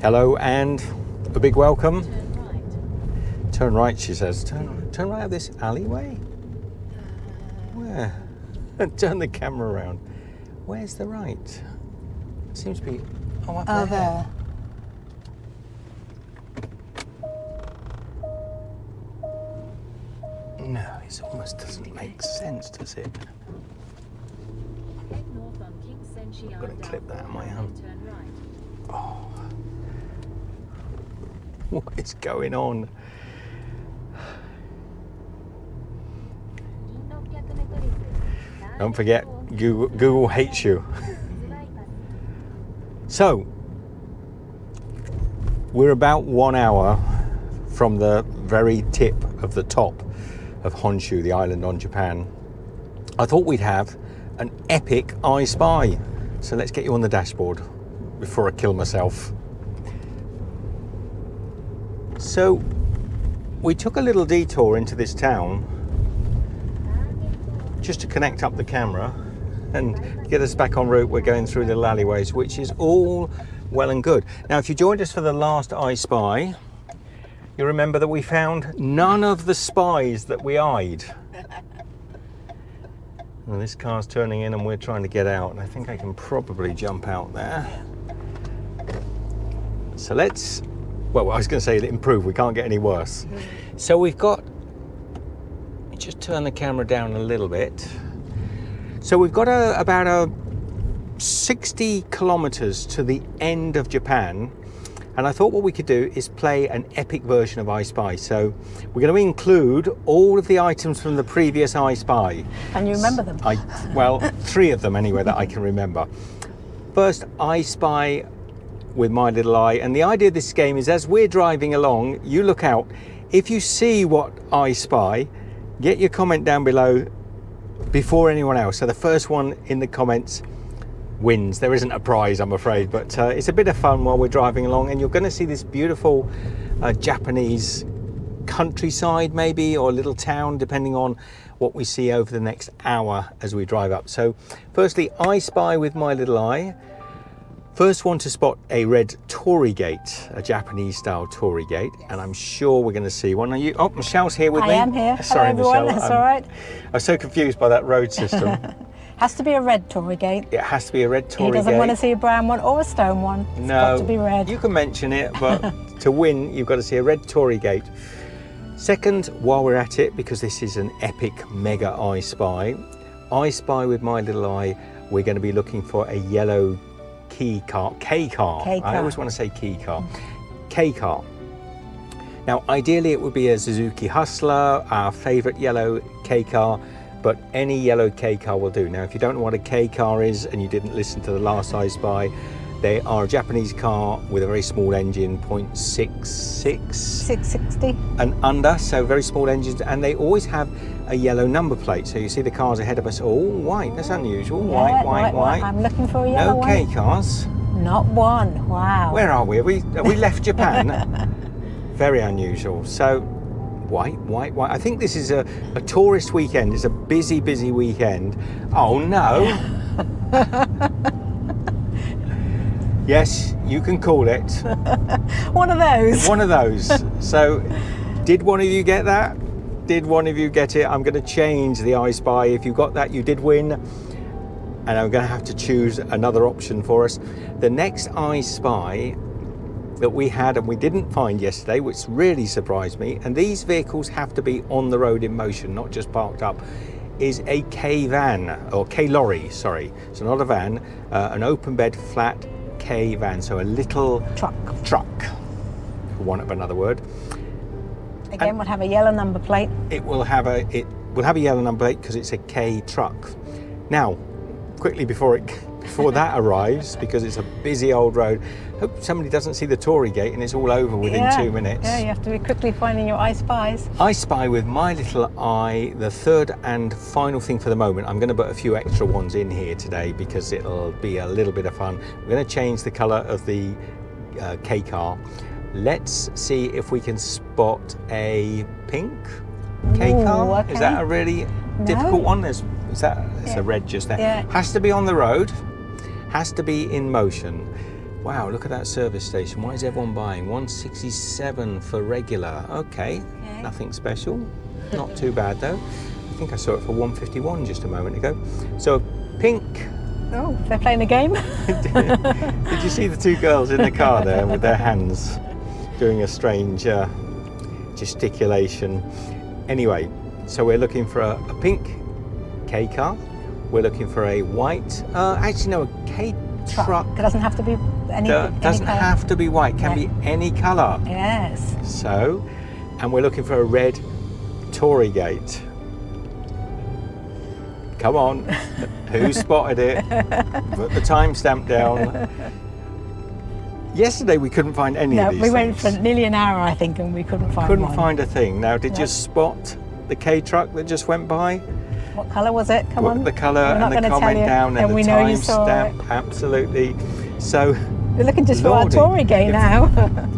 Hello and a big welcome. Turn right, she says. Turn right up this alleyway? Where? Turn the camera around. Where's the right? Seems to be up there. No, it almost doesn't make sense, does it? I'm going to clip that in my hand. Oh. What is going on? Don't forget, Google hates you. So, we're about 1 hour from the very tip of the top of Honshu, the island on Japan. I thought we'd have an epic I Spy. So let's get you on the dashboard before I kill myself. So we took a little detour into this town just to connect up the camera and get us back en route. We're going through little alleyways, which is all well and good. Now, if you joined us for the last I Spy, you remember that we found none of the spies that we eyed. Well, this car's turning in and we're trying to get out, and I think I can probably jump out there. So let's, well, I was going to say improve, we can't get any worse. So we've got, just turn the camera down a little bit. So we've got about 60 kilometers to the end of Japan. And I thought what we could do is play an epic version of I Spy. So we're going to include all of the items from the previous I Spy. And you remember them? Well, 3 of them anyway that I can remember. First, I Spy with my little eye. And the idea of this game is as we're driving along, you look out. If you see what I Spy, get your comment down below before anyone else. So the first one in the comments wins. There isn't a prize, I'm afraid, but it's a bit of fun while we're driving along, and you're going to see this beautiful Japanese countryside maybe, or a little town, depending on what we see over the next hour as we drive up. So firstly, I Spy with my little eye. First one to spot a red torii gate, a Japanese style torii gate, and I'm sure we're going to see one. Are you? Oh, Michelle's here with me. I am here. Sorry, hello, everyone. Michelle. That's all right. I was so confused by that road system. Has to be a red torii gate. It has to be a red torii gate. He doesn't want to see a brown one or a stone one. It's got to be red. You can mention it, but to win, you've got to see a red torii gate. Second, while we're at it, because this is an epic mega I Spy with my little eye, we're going to be looking for a yellow K car. I always want to say key car. K car. Now, ideally, it would be a Suzuki Hustler, our favourite yellow K car. But any yellow K car will do. Now, if you don't know what a K car is and you didn't listen to the last I Spy, they are a Japanese car with a very small engine, 0.66. 660. And under, so very small engines, and they always have a yellow number plate. So you see the cars ahead of us, all white, that's unusual. Yeah, white. I'm looking for a yellow one. No K cars. Not one, wow. Where are we? Have we left Japan? Very unusual. So, white. I think this is a tourist weekend. It's a busy weekend. Oh no. Yes, you can call it. One of those. One of those. So, did one of you get that? Did one of you get it? I'm going to change the I Spy. If you got that, you did win. And I'm going to have to choose another option for us. The next I Spy that we had and we didn't find yesterday, which really surprised me, and these vehicles have to be on the road in motion, not just parked up, is a K van, or K lorry, sorry. So not a van, an open bed flat K van, so a little truck, for want of another word. Again, and will have a yellow number plate. It will have a yellow number plate because it's a K truck. Now, quickly before that arrives, because it's a busy old road, hope somebody doesn't see the torii gate and it's all over within 2 minutes. Yeah, you have to be quickly finding your I Spies. I Spy with my little eye, the third and final thing for the moment. I'm going to put a few extra ones in here today because it'll be a little bit of fun. We're going to change the colour of the K car. Let's see if we can spot a pink K car. Okay. Is that a really difficult one? It's a red just there. Yeah. Has to be on the road, has to be in motion. Wow, look at that service station. Why is everyone buying? 167 for regular. Okay, nothing special. Not too bad though. I think I saw it for 151 just a moment ago. So pink. Oh, they're playing a game. Did you see the two girls in the car there with their hands doing a strange gesticulation? Anyway, so we're looking for a pink K car. We're looking for a white, actually no, a K truck. It doesn't have to be any Doesn't colour. have to be white, can be any colour. Yes. So, and we're looking for a red torii gate. Come on, who spotted it? Put the timestamp down. Yesterday we couldn't find any of these we went things. for nearly an hour, I think, and we couldn't find one. Find a thing. Now, did you spot the K truck that just went by? What colour was it? Come on. The colour and the comment down and the timestamp. Absolutely. So we're looking just for our torii gate now.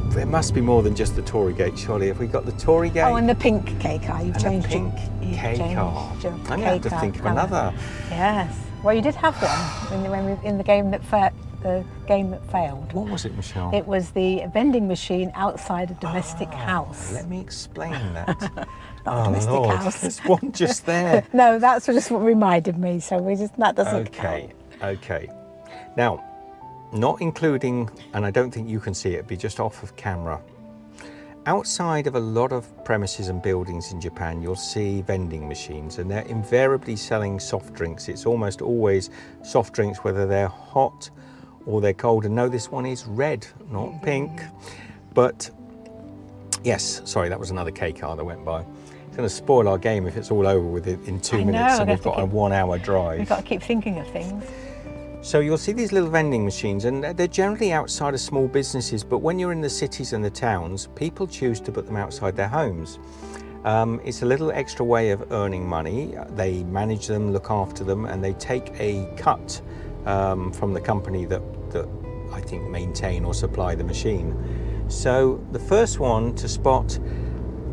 There must be more than just the torii gate, surely. Have we got the torii gate? Oh, and the pink K car. You've changed pink K car. I have to think of another. Yes. Well, you did have one in the game that failed. What was it, Michelle? It was the vending machine outside a domestic house. Let me explain that. Not a domestic house. There's one just there. No, that's just what reminded me. So that doesn't count. Okay. Now, not including, and I don't think you can see it, be just off of camera. Outside of a lot of premises and buildings in Japan, you'll see vending machines, and they're invariably selling soft drinks. It's almost always soft drinks, whether they're hot or they're cold. And no, this one is red, not pink. But yes, sorry, that was another K car that went by. It's going to spoil our game if it's all over with it in 2 minutes and we've got a 1 hour drive. We've got to keep thinking of things. So you'll see these little vending machines, and they're generally outside of small businesses, but when you're in the cities and the towns, people choose to put them outside their homes. It's a little extra way of earning money. They manage them, look after them, and they take a cut from the company that I think maintain or supply the machine. So the first one to spot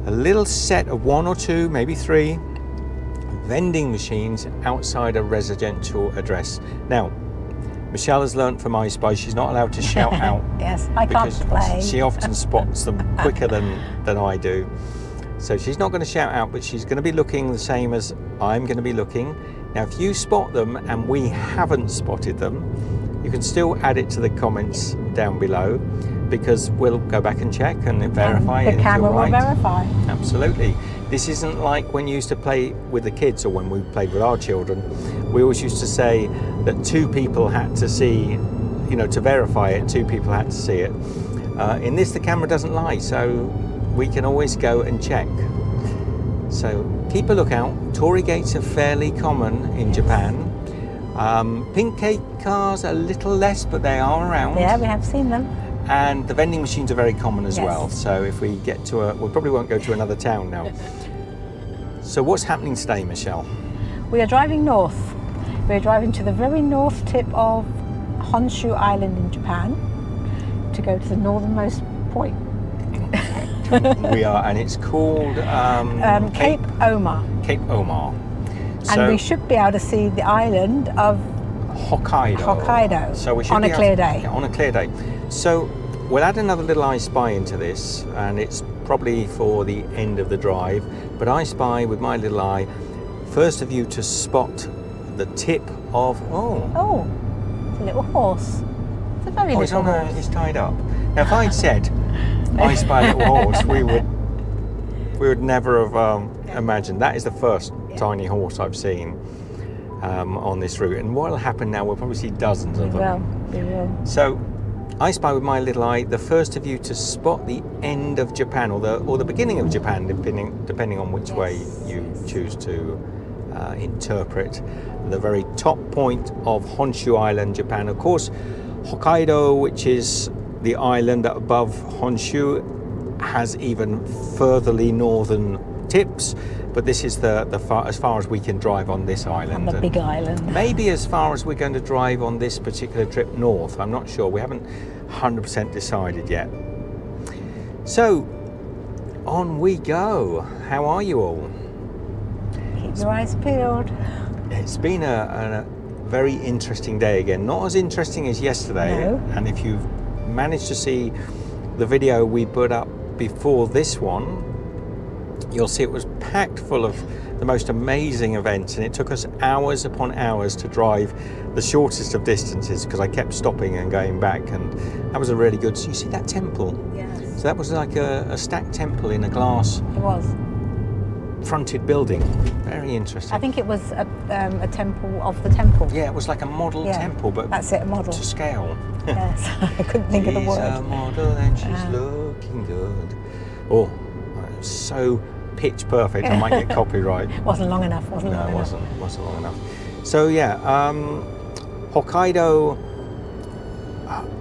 a little set of 1 or 2, maybe 3 vending machines outside a residential address. Now, Michelle has learnt from I Spy she's not allowed to shout out. Yes, I can't play. She often spots them quicker than I do. So she's not going to shout out, but she's going to be looking the same as I'm going to be looking. Now, if you spot them and we haven't spotted them, you can still add it to the comments down below, because we'll go back and check and verify it. The camera will verify. Absolutely. This isn't like when you used to play with the kids, or when we played with our children. We always used to say that 2 people had to see, to verify it, 2 people had to see it. In this, the camera doesn't lie, so we can always go and check. So keep a lookout. Torii gates are fairly common in Japan. Pink K cars a little less, but they are around. Yeah, we have seen them. And the vending machines are very common as well. So if we get to we probably won't go to another town now. So what's happening today, Michelle? We are driving north. We're driving to the very north tip of Honshu Island in Japan to go to the northernmost point. We are, and it's called Cape Oma. Cape Oma. And we should be able to see the island of Hokkaido. So we should on a clear day. Yeah, on a clear day. So we'll add another little I Spy into this, and it's probably for the end of the drive. But I Spy with my little eye, first of you to spot the tip of Oh, it's a little horse. It's a very little horse. It's tied up. Now, if I'd said I Spy a little horse, we would never have imagined. That is the first tiny horse I've seen on this route. And what will happen now? We'll probably see dozens of them. We will. So, I Spy with my little eye, the first of you to spot the end of Japan, or the beginning of Japan, depending on which way you choose to interpret. The very top point of Honshu Island, Japan. Of course, Hokkaido, which is the island above Honshu, has even furtherly northern tips, but this is as far as we can drive on this island. On the big island. Maybe as far as we're going to drive on this particular trip north. I'm not sure. We haven't 100% decided yet. So, on we go. How are you all? Keep your eyes peeled. It's been a very interesting day again. Not as interesting as yesterday. No. And if you've managed to see the video we put up before this one, you'll see it was packed full of the most amazing events, and it took us hours upon hours to drive the shortest of distances because I kept stopping and going back, and that was a really good. So you see that temple? Yes. So that was like a stacked temple in a glass It was. fronted building. Very interesting. I think it was a temple of the temple. Yeah, it was like a model Yeah, temple, but that's it, a model. to scale. Yes, I couldn't think of the She's word. a model and she's looking good. Oh, so pitch perfect. I might get copyright. Wasn't long enough. Wasn't No, long it enough. wasn't long enough. So yeah, Hokkaido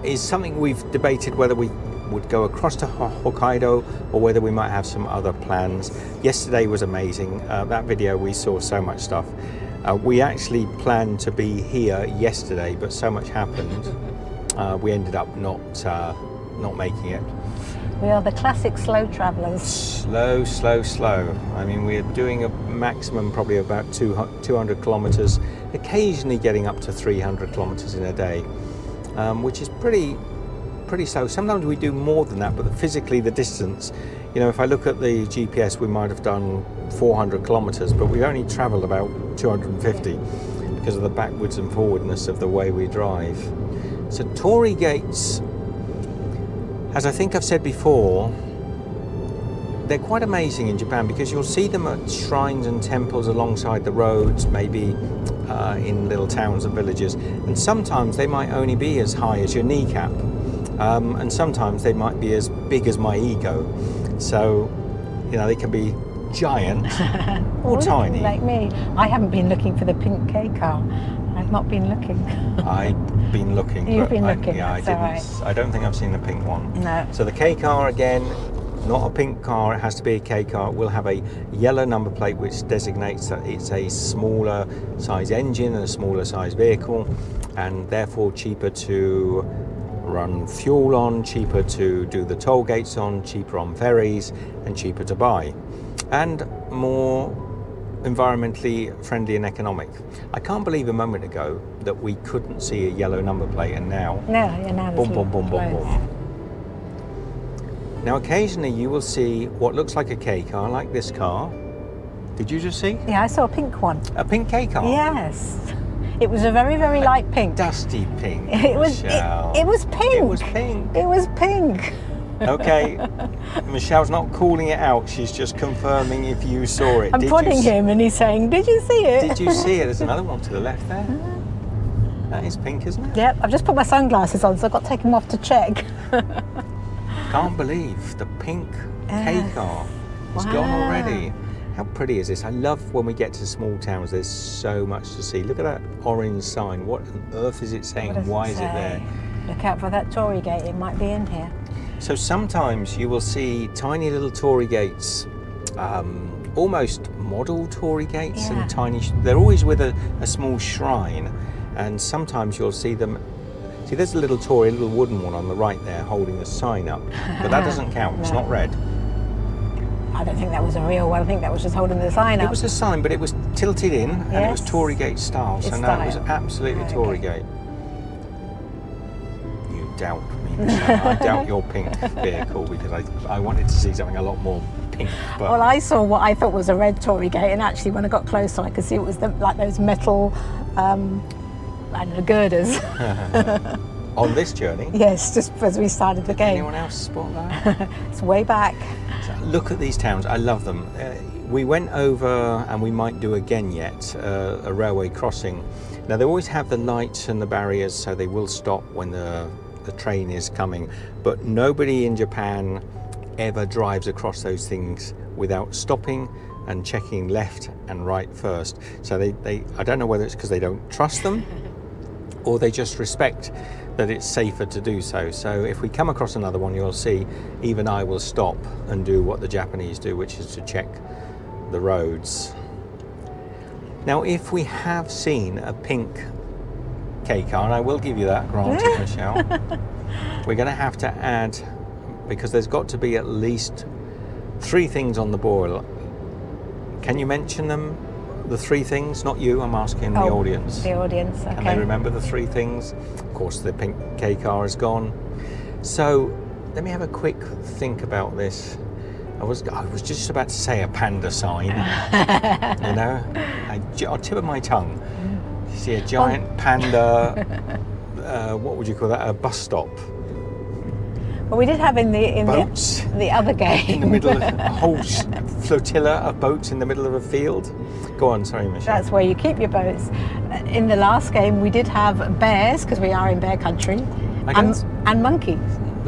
is something we've debated whether we would go across to Hokkaido or whether we might have some other plans. Yesterday was amazing. That video, we saw so much stuff. We actually planned to be here yesterday, but so much happened. We ended up not making it. We are the classic slow travellers. Slow, slow, slow. I mean, we're doing a maximum probably about 200 kilometres, occasionally getting up to 300 kilometres in a day, which is pretty slow. Sometimes we do more than that, but physically the distance, you know, if I look at the GPS, we might have done 400 kilometres, but we've only travelled about 250 because of the backwards and forwardness of the way we drive. So torii gates, as I think I've said before, they're quite amazing in Japan because you'll see them at shrines and temples alongside the roads, maybe in little towns and villages, and sometimes they might only be as high as your kneecap, and sometimes they might be as big as my ego. So, you know, they can be giant or tiny. Like me. I haven't been looking for the pink K car. I've not been looking. I've been looking. You've but been looking, I that's didn't. all right. I don't think I've seen the pink one. No. So the K car again, not a pink car. It has to be a K car. It will have a yellow number plate which designates that it's a smaller size engine and a smaller size vehicle, and therefore cheaper to run fuel on, cheaper to do the toll gates on, cheaper on ferries, and cheaper to buy, and more environmentally friendly and economic. I can't believe a moment ago that we couldn't see a yellow number plate, and now, Now boom, boom, boom, boom, loads. boom. Now, occasionally you will see what looks like a K car, like this car. Did you just see? Yeah, I saw a pink one. A pink K car? Yes. It was a very, very light pink. Dusty pink. It was Michelle. it was pink. It was pink. It was pink. Okay, Michelle's not calling it out. She's just confirming if you saw it. I'm prodding him and he's saying, "Did you see it?" Did you see it? There's another one to the left there. That is pink, isn't it? Yep, I've just put my sunglasses on, so I've got to take them off to check. Can't believe the pink K Yes. car is gone Wow. already. How pretty is this? I love when we get to small towns, there's so much to see. Look at that orange sign. What on earth is it saying? What does Why it is it say? there? Look out for that torii gate, it might be in here. So sometimes you will see tiny little torii gates, almost model torii gates, Yeah. and tiny, they're always with a small shrine, and sometimes you'll see them. See, there's a little torii, a little wooden one on the right there holding a sign up, but that doesn't count, it's No. not red. I don't think that was a real one, I think that was just holding the sign up. It was a sign, but it was tilted in, and it was Yes. torii gate style, so It's no, it was style. absolutely Okay. torii gate. You doubt me, Michelle. I doubt your pink vehicle because I wanted to see something a lot more pink. But Well, I saw what I thought was a red torii gate, and actually when I got closer I could see it was like those metal, I don't know, girders. on this journey, Yes, just as we started the game. anyone else spot that? It's way back. So look at these towns. I love them. We went over, and we might do again yet, a railway crossing. Now they always have the lights and the barriers, so they will stop when the train is coming. But nobody in Japan ever drives across those things without stopping and checking left and right first. So they I don't know whether it's because they don't trust them or they just respect that it's safer to do so. So if we come across another one, you'll see even I will stop and do what the Japanese do, which is to check the roads. Now, if we have seen a pink K car, and I will give you that, granted, Michelle, we're going to have to add, because there's got to be at least 3 things on the boil. Can you mention them? The 3 things? Not you, I'm asking the audience. The audience, okay. Can they remember the 3 things? Of course, the pink K car is gone. So let me have a quick think about this. I was just about to say a panda sign, you know, on tip of my tongue. You see a giant panda, what would you call that, a bus stop? Well, we did have in boats the other game. In the middle of a whole flotilla of boats in the middle of a field. Go on, sorry, Michelle. That's where you keep your boats. In the last game, we did have bears, because we are in bear country, and monkeys.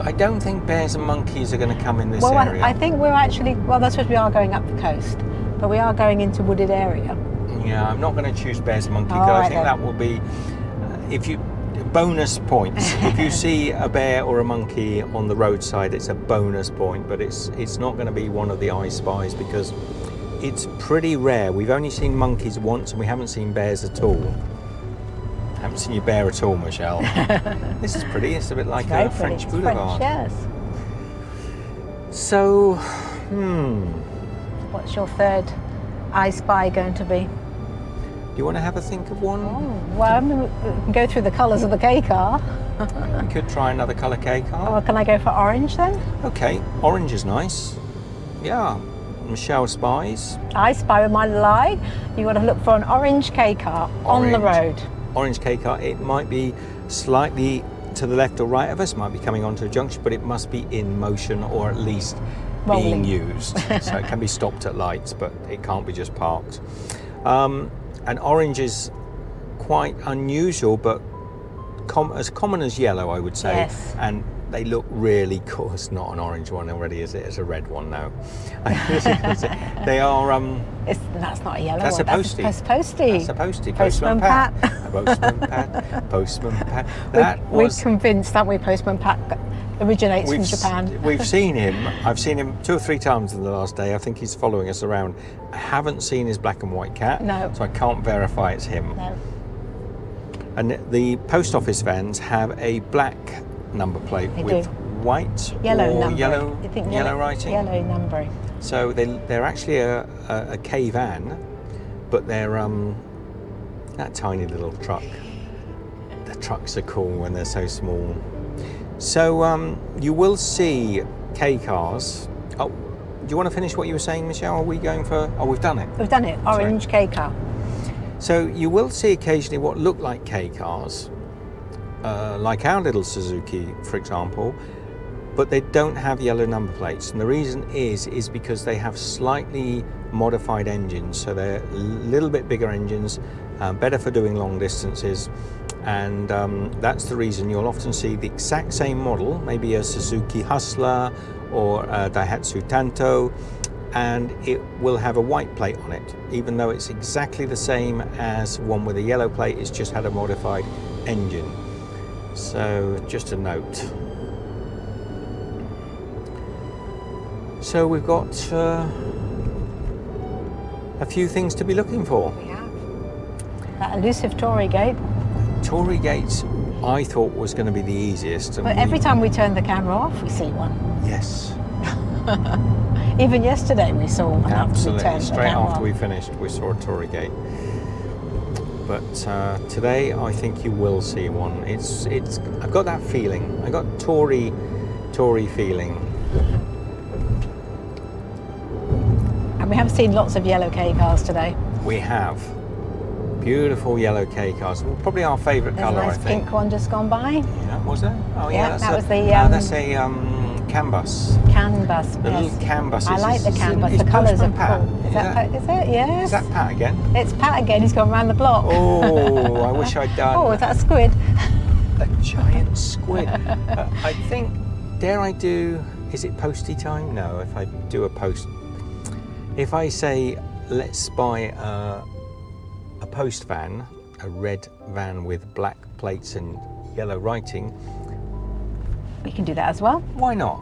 I don't think bears and monkeys are going to come in this area. Well, I think we're actually, that's because we are going up the coast, but we are going into wooded area. Yeah, I'm not going to choose bears and monkeys, because I think that will be, bonus points. If you see a bear or a monkey on the roadside, it's a bonus point, but it's not going to be one of the I Spies, because it's pretty rare. We've only seen monkeys once, and we haven't seen bears at all. Haven't seen your bear at all, Michelle. This is pretty. It's a bit like a French boulevard. French, yes. So, What's your third I Spy going to be? Do you want to have a think of one? Oh, well, we can go through the colours of the K car. We could try another colour K car. Or can I go for orange then? Okay, orange is nice. Yeah, Michelle spies. I Spy with my little eye. You got to look for an orange K car on the road. Orange K car. It might be slightly to the left or right of us, might be coming onto a junction, but it must be in motion or at least being used. So it can be stopped at lights, but it can't be just parked. And orange is quite unusual, but as common as yellow, I would say. Yes. And they look really cool. It's not an orange one already, is it? It's a red one now. They are. That's not a yellow that's one. A postie. That's a postie. That's a postie. Postman Pat. Postman Pat. Postman Pat. We're convinced, aren't we? Postman Pat originates from Japan. We've seen him. I've seen him 2 or 3 times in the last day. I think he's following us around. I haven't seen his black and white cat. No. So I can't verify it's him. No. And the post office vans have a black number plate with white yellow or numbering. yellow writing. Yellow numbering. So they're actually a K van, but they're that tiny little truck. The trucks are cool when they're so small. So you will see K cars. Oh, do you want to finish what you were saying, Michelle? Are we going for? Oh, we've done it. We've done it. Orange K car. So you will see occasionally what look like K cars, like our little Suzuki, for example, but they don't have yellow number plates. And the reason is because they have slightly modified engines. So they're a little bit bigger engines, better for doing long distances. And that's the reason you'll often see the exact same model, maybe a Suzuki Hustler or a Daihatsu Tanto, and it will have a white plate on it, even though it's exactly the same as one with a yellow plate. It's just had a modified engine. So just a note. So we've got a few things to be looking for. We have. That elusive torii gate. Torii gates I thought was going to be the easiest. But every time we turn the camera off, we see one. Yes. Even yesterday we saw one. Absolutely. Straight after we finished, we saw a torii gate. But today, I think you will see one. It's. I've got that feeling. I got torii feeling. And we have seen lots of yellow K cars today. We have. Beautiful yellow K cars. Probably our favourite colour, There's a nice pink one just gone by. Yeah, was there? Oh yeah, that was the. That's a CAN bus. CAN bus. The little CAN buses. I like the CAN bus. Is The colours are Pat? cool. Is it? Yes. Is that Pat again? It's Pat again. He's gone round the block. Oh, I wish I'd done. Oh, is that a squid? A giant squid. I think. Dare I do? Is it postie time? No. If I do a post. If I say let's buy a post van, a red van with black plates and yellow writing. We can do that as well. Why not?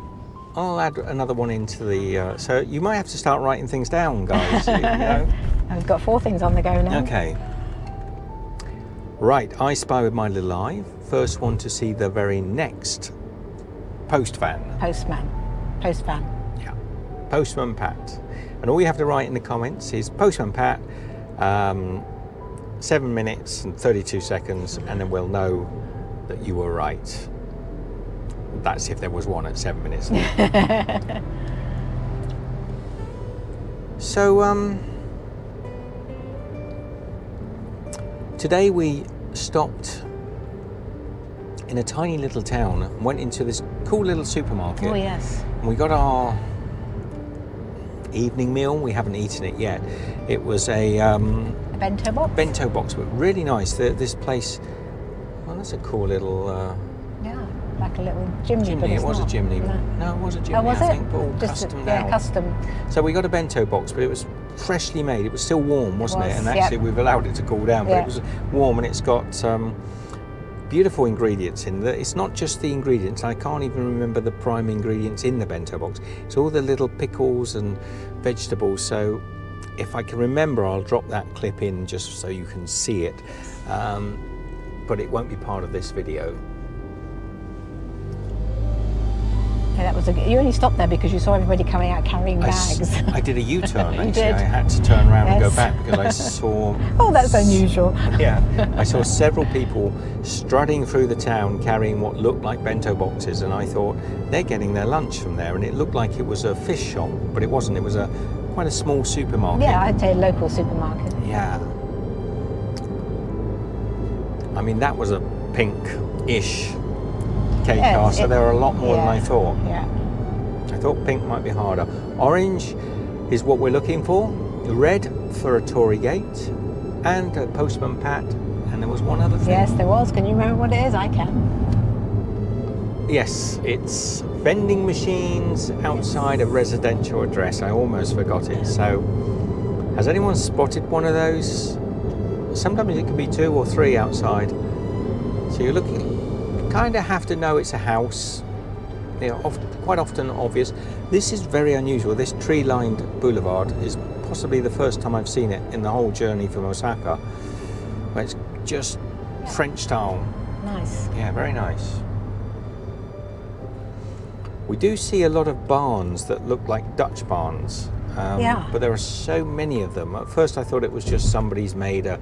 I'll add another one into the. So you might have to start writing things down, guys. you know. And we've got 4 things on the go now. Okay. Right, I spy with my little eye. First one to see the very next post van. Post van. Yeah. Postman Pat. And all you have to write in the comments is Postman Pat, 7 minutes and 32 seconds, and then we'll know that you were right. That's if there was one at 7 minutes. So today we stopped in a tiny little town and went into this cool little supermarket. Oh yes. And we got our evening meal. We haven't eaten it yet. It was a bento box. Bento box, but really nice. This place, well, that's a cool little. Yeah, like a little Jimny. But It it's was not. a Jimny. No. It was a Jimny. Oh, was I it? think, but all Just custom now. Yeah, custom. So we got a bento box, but it was freshly made. It was still warm, wasn't it? was, And actually, we've allowed it to cool down, but it was warm, and it's got beautiful ingredients in there. It's not just the ingredients. I can't even remember the prime ingredients in the bento box. It's all the little pickles and vegetables. So if I can remember, I'll drop that clip in just so you can see it. But it won't be part of this video. Yeah, that was you only stopped there because you saw everybody coming out carrying bags. I did a U-turn, actually. did. I had to turn around and go Yes. back because I saw... Oh, that's unusual. Yeah, I saw several people strutting through the town carrying what looked like bento boxes, and I thought they're getting their lunch from there, and it looked like it was a fish shop, but it wasn't. It was quite a small supermarket. Yeah, I'd say a local supermarket. Yeah. I mean, that was a pink-ish cake car, so there were a lot more than I thought. Yeah. I thought pink might be harder. Orange is what we're looking for. Red for a torii gate and a postman pat. And there was one other thing. Yes, there was. Can you remember what it is? I can. Yes, it's vending machines outside a residential address. I almost forgot it. So, has anyone spotted one of those? Sometimes it can be 2 or 3 outside. So you're looking, you kind of have to know it's a house. They're quite often obvious. This is very unusual. This tree-lined boulevard is possibly the first time I've seen it in the whole journey from Osaka, where it's just French style. Nice. Yeah, very nice. We do see a lot of barns that look like Dutch barns, but there are so many of them. At first I thought it was just somebody's made a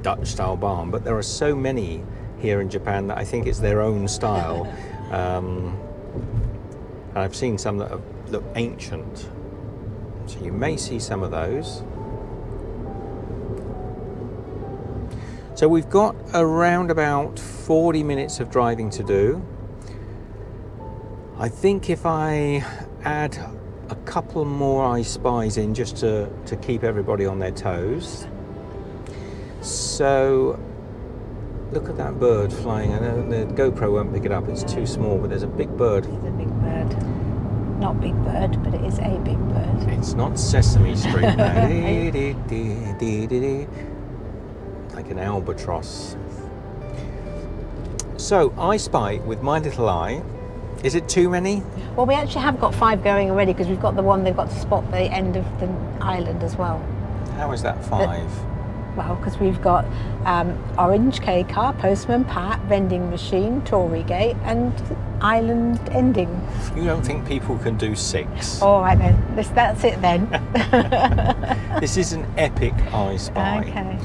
Dutch style barn, but there are so many here in Japan that I think it's their own style. And I've seen some that look ancient. So you may see some of those. So we've got around about 40 minutes of driving to do. I think if I add a couple more I Spies in just to keep everybody on their toes. So look at that bird flying. I know the GoPro won't pick it up, it's too small, but there's a big bird. It's a big bird. Not big bird, but it is a big bird. It's not Sesame Street now. Like an albatross. So, I Spy with my little eye. Is it too many? Well, we actually have got 5 going already because we've got the one they've got to spot the end of the island as well. How is that 5? Well, because we've got orange K car, postman pat, vending machine, torii gate, and island ending. You don't think people can do 6? All right then, that's it then. This is an epic I Spy. Okay.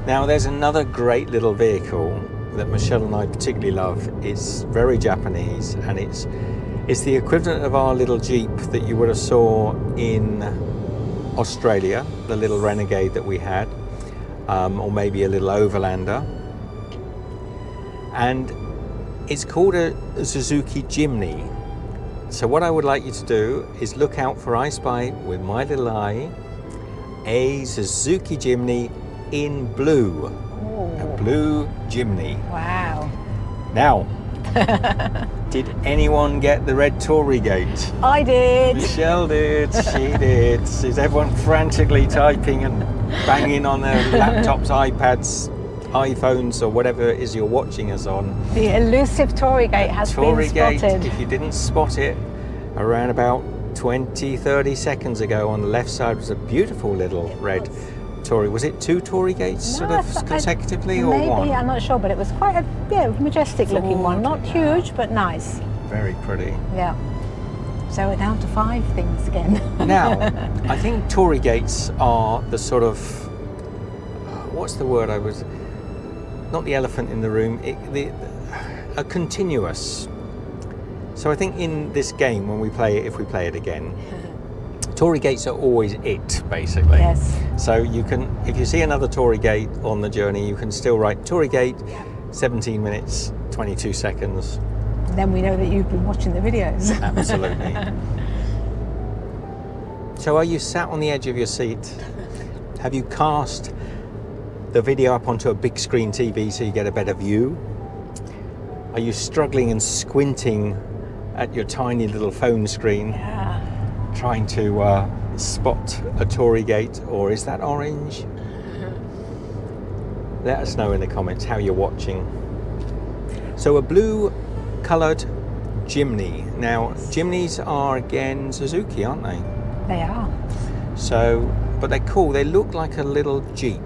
Now there's another great little vehicle that Michelle and I particularly love. It's very Japanese, and it's the equivalent of our little Jeep that you would have saw in Australia, the little Renegade that we had, or maybe a little Overlander. And it's called a Suzuki Jimny. So what I would like you to do is look out for I Spy with my little eye, a Suzuki Jimny in blue. Ooh. A blue Jimny. Wow. Now, did anyone get the red torii gate? I did. Michelle did, she did. Is everyone frantically typing and banging on their laptops, iPads, iPhones, or whatever it is you're watching us on? The elusive torii gate has been Torii gate, spotted. if you didn't spot it, around about 20-30 seconds ago on the left side was a beautiful little red torii. Was it 2 torii gates sort of consecutively, or maybe, 1? I'm not sure, but it was quite a majestic looking one. Not huge, but nice. Very pretty. Yeah. So we're down to 5 things again. Now, I think torii gates are the sort of, what's the word not the elephant in the room, a continuous. So I think in this game, when we play it, if we play it again, torii gates are always it, basically. Yes. So you can, if you see another torii gate on the journey, you can still write torii gate, 17 minutes, 22 seconds. Then we know that you've been watching the videos. Absolutely. So are you sat on the edge of your seat? Have you cast the video up onto a big screen TV so you get a better view? Are you struggling and squinting at your tiny little phone screen? Yeah. Trying to spot a torii gate, or is that orange? Let us know in the comments how you're watching. So a blue coloured Jimny. Now Jimnys are again Suzuki, aren't they? They are. So, but they're cool. They look like a little Jeep.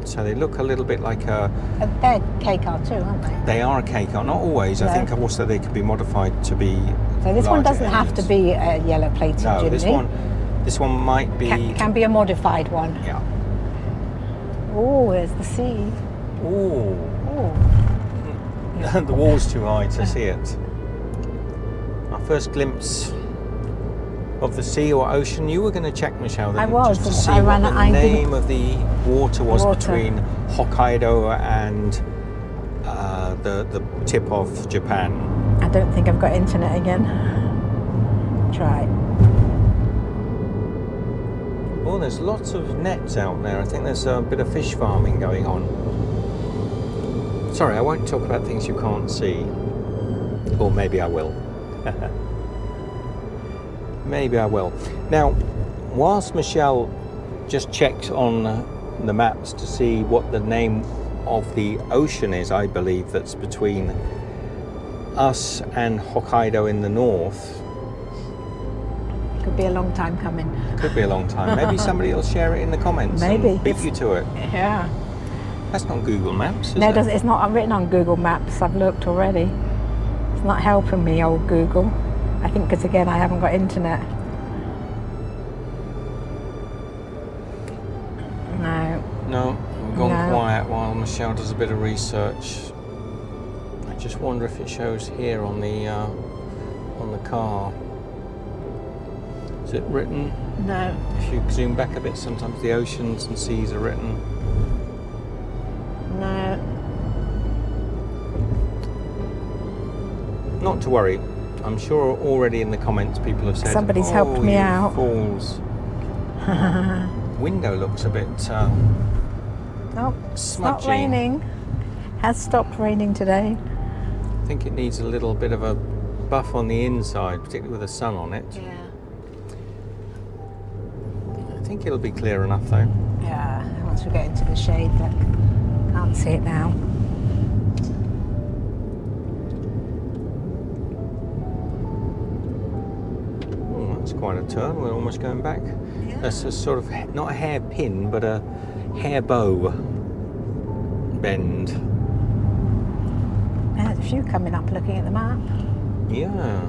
So they look a little bit like a... They're K car too, aren't they? They are a K car. Not always. No. I think also they could be modified to be... So this one doesn't larger have to engines. be a yellow plated No, Jimny. this one might be... Can be a modified one. Yeah. Oh, there's the sea. Ooh. Oh. The wall's too high to see it. Our first glimpse of the sea or ocean. You were going to check, Michelle, I then, was. just to see I what ran. the I name didn't. of the water was Water. between Hokkaido and the tip of Japan. I don't think I've got internet again. Try. Oh, there's lots of nets out there. I think there's a bit of fish farming going on. Sorry, I won't talk about things you can't see. Or maybe I will. Maybe I will. Now, whilst Michelle just checks on the maps to see what the name of the ocean is, I believe, that's between us and Hokkaido in the north. Could be a long time coming. Could be a long time. Maybe somebody will share it in the comments. Maybe. And beat you to it. Yeah. That's not Google Maps, is No, it? it's not written on Google Maps. I've looked already. It's not helping me, old Google. I think because again I haven't got internet. No. No, we've gone No. quiet while Michelle does a bit of research. I just wonder if it shows here on the car. Is it written? No. If you zoom back a bit, sometimes the oceans and seas are written. No. Not to worry. I'm sure already in the comments people have said Somebody's helped me you out." Fools. Window looks a bit Nope. It's not smudgy. raining. Has stopped raining today. I think it needs a little bit of a buff on the inside, particularly with the sun on it. Yeah. I think it'll be clear enough though. Yeah. Once we get into the shade, but can't see it now. Oh, that's quite a turn. We're almost going back. Yeah. That's a sort of, not a hairpin, but a hair bow bend. There's a few coming up looking at the map. Yeah.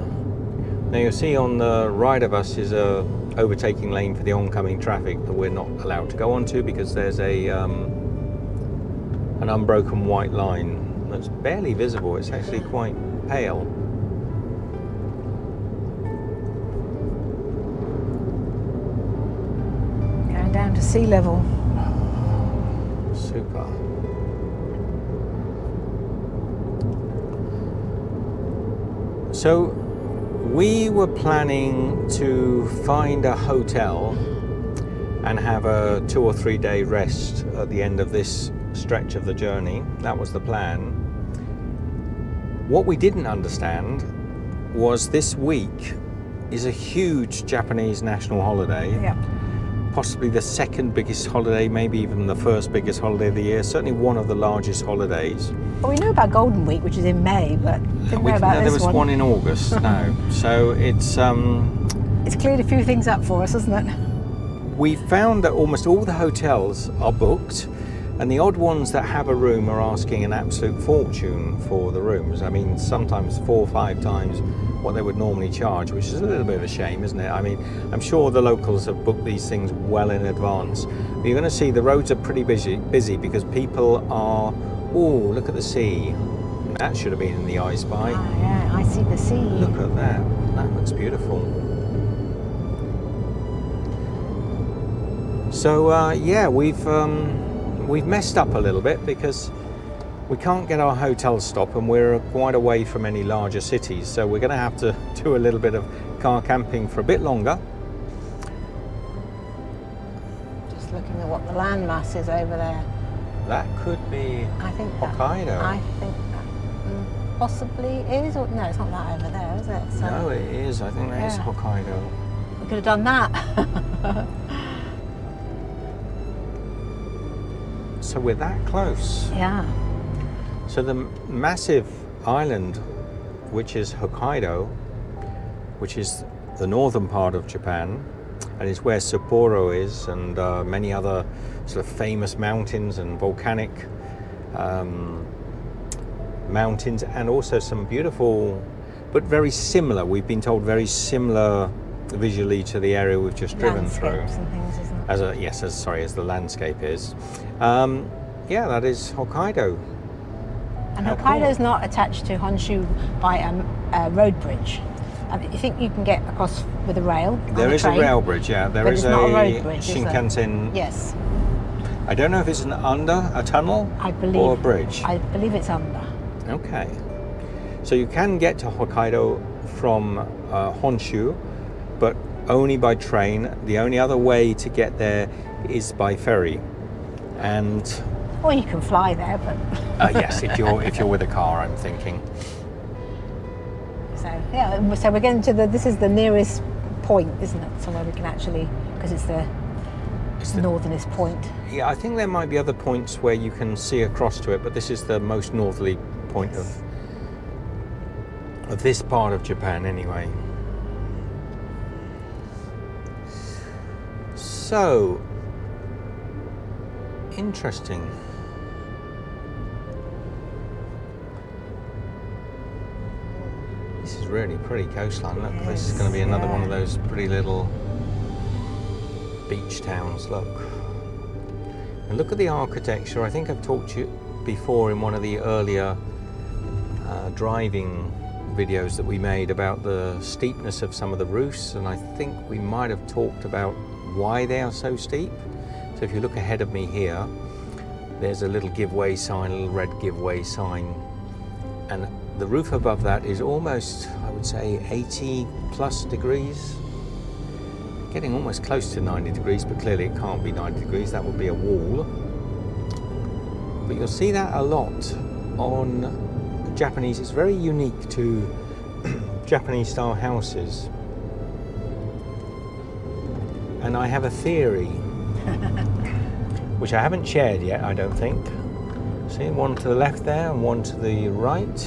Now you'll see on the right of us is a overtaking lane for the oncoming traffic that we're not allowed to go onto because there's a an unbroken white line that's barely visible. It's actually quite pale. Going down to sea level. Super. So we were planning to find a hotel and have a 2 or 3 day rest at the end of this stretch of the journey. That was the plan. What we didn't understand was this week is a huge Japanese national holiday. Yeah. Possibly the second biggest holiday, maybe even the first biggest holiday of the year, certainly one of the largest holidays. Well, we knew about Golden Week, which is in May, but didn't know about There this was one. one in August, no. So it's, It's cleared a few things up for us, hasn't it? we found that almost all the hotels are booked, and the odd ones that have a room are asking an absolute fortune for the rooms. I mean, sometimes 4 or 5 times what they would normally charge, which is a little bit of a shame, isn't it? I mean, I'm sure the locals have booked these things well in advance. But you're going to see the roads are pretty busy because people are, oh, look at the sea. That should have been in the I Spy. Ah, yeah, I see the sea. Look at that. That looks beautiful. So yeah, we've messed up a little bit because we can't get our hotel stop and we're quite away from any larger cities. So we're going to have to do a little bit of car camping for a bit longer. Just looking at what the landmass is over there. That could be I think Hokkaido. I think that possibly is. Or, no, it's not that over there, is it? So, No, it is. I think that is Hokkaido. we could have done that. So we're that close. Yeah. So the massive island, which is Hokkaido, which is the northern part of Japan, and is where Sapporo is, and many other sort of famous mountains and volcanic mountains, and also some beautiful, but very similar, we've been told, very similar visually to the area we've just driven through. Landscapes and things, isn't it? As the landscape is. Yeah, that is Hokkaido. And How Hokkaido is cool. not attached to Honshu by a road bridge. You think you can get across with a rail? There is a train, rail bridge, yeah. There but is it's not a a road bridge, is there? Shinkansen. Yes, I don't know if it's a tunnel I believe. or a bridge. I believe it's under. Okay. So you can get to Hokkaido from Honshu, but only by train. The only other way to get there is by ferry. And Or you can fly there, but yes, if you're with a car, I'm thinking. so yeah. So we're getting to this is the nearest point, isn't it? Somewhere we can actually, because it's the northernest point. Yeah, I think there might be other points where you can see across to it, but this is the most northerly point of this part of Japan anyway. So interesting. This is really pretty coastline. Look, this is going to be another one of those pretty little beach towns. Look. And look at the architecture. I think I've talked to you before in one of the earlier driving videos that we made about the steepness of some of the roofs, and I think we might have talked about why they are so steep. So if you look ahead of me here, there's a little giveaway sign, a little red giveaway sign, and the roof above that is almost, I would say, 80 plus degrees. Getting almost close to 90 degrees, but clearly it can't be 90 degrees, that would be a wall. But you'll see that a lot on Japanese. It's very unique to Japanese style houses. And I have a theory, which I haven't shared yet, I don't think. See, one to the left there and one to the right.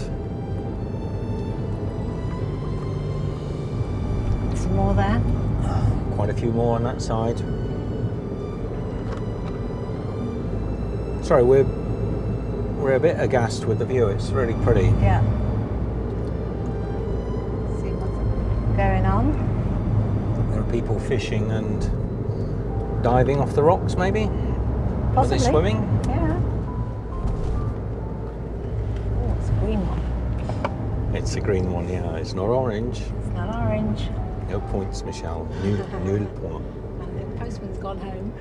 Some more there. Quite a few more on that side. Sorry, we're a bit aghast with the view. It's really pretty. Yeah. See what's going on. There are people fishing and diving off the rocks, maybe? Possibly. Are they swimming? Yeah. Oh, it's a green one. It's a green one, yeah. It's not orange. It's not orange. No points, Michelle. Nul point. And the postman's gone home.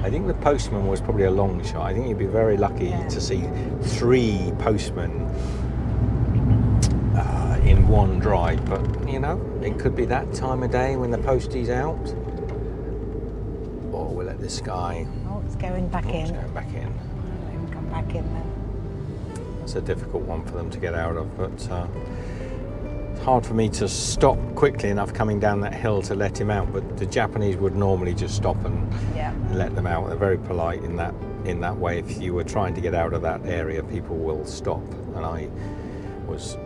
I think the postman was probably a long shot. I think you'd be very lucky to see 3 postmen in one drive. But, you know, it could be that time of day when the postie's out. Or we'll let this guy... Oh, it's going back in. It's going back in. Let him come back in then. It's a difficult one for them to get out of, but it's hard for me to stop quickly enough coming down that hill to let him out. But the Japanese would normally just stop and let them out. They're very polite in that way. If you were trying to get out of that area, people will stop, and I was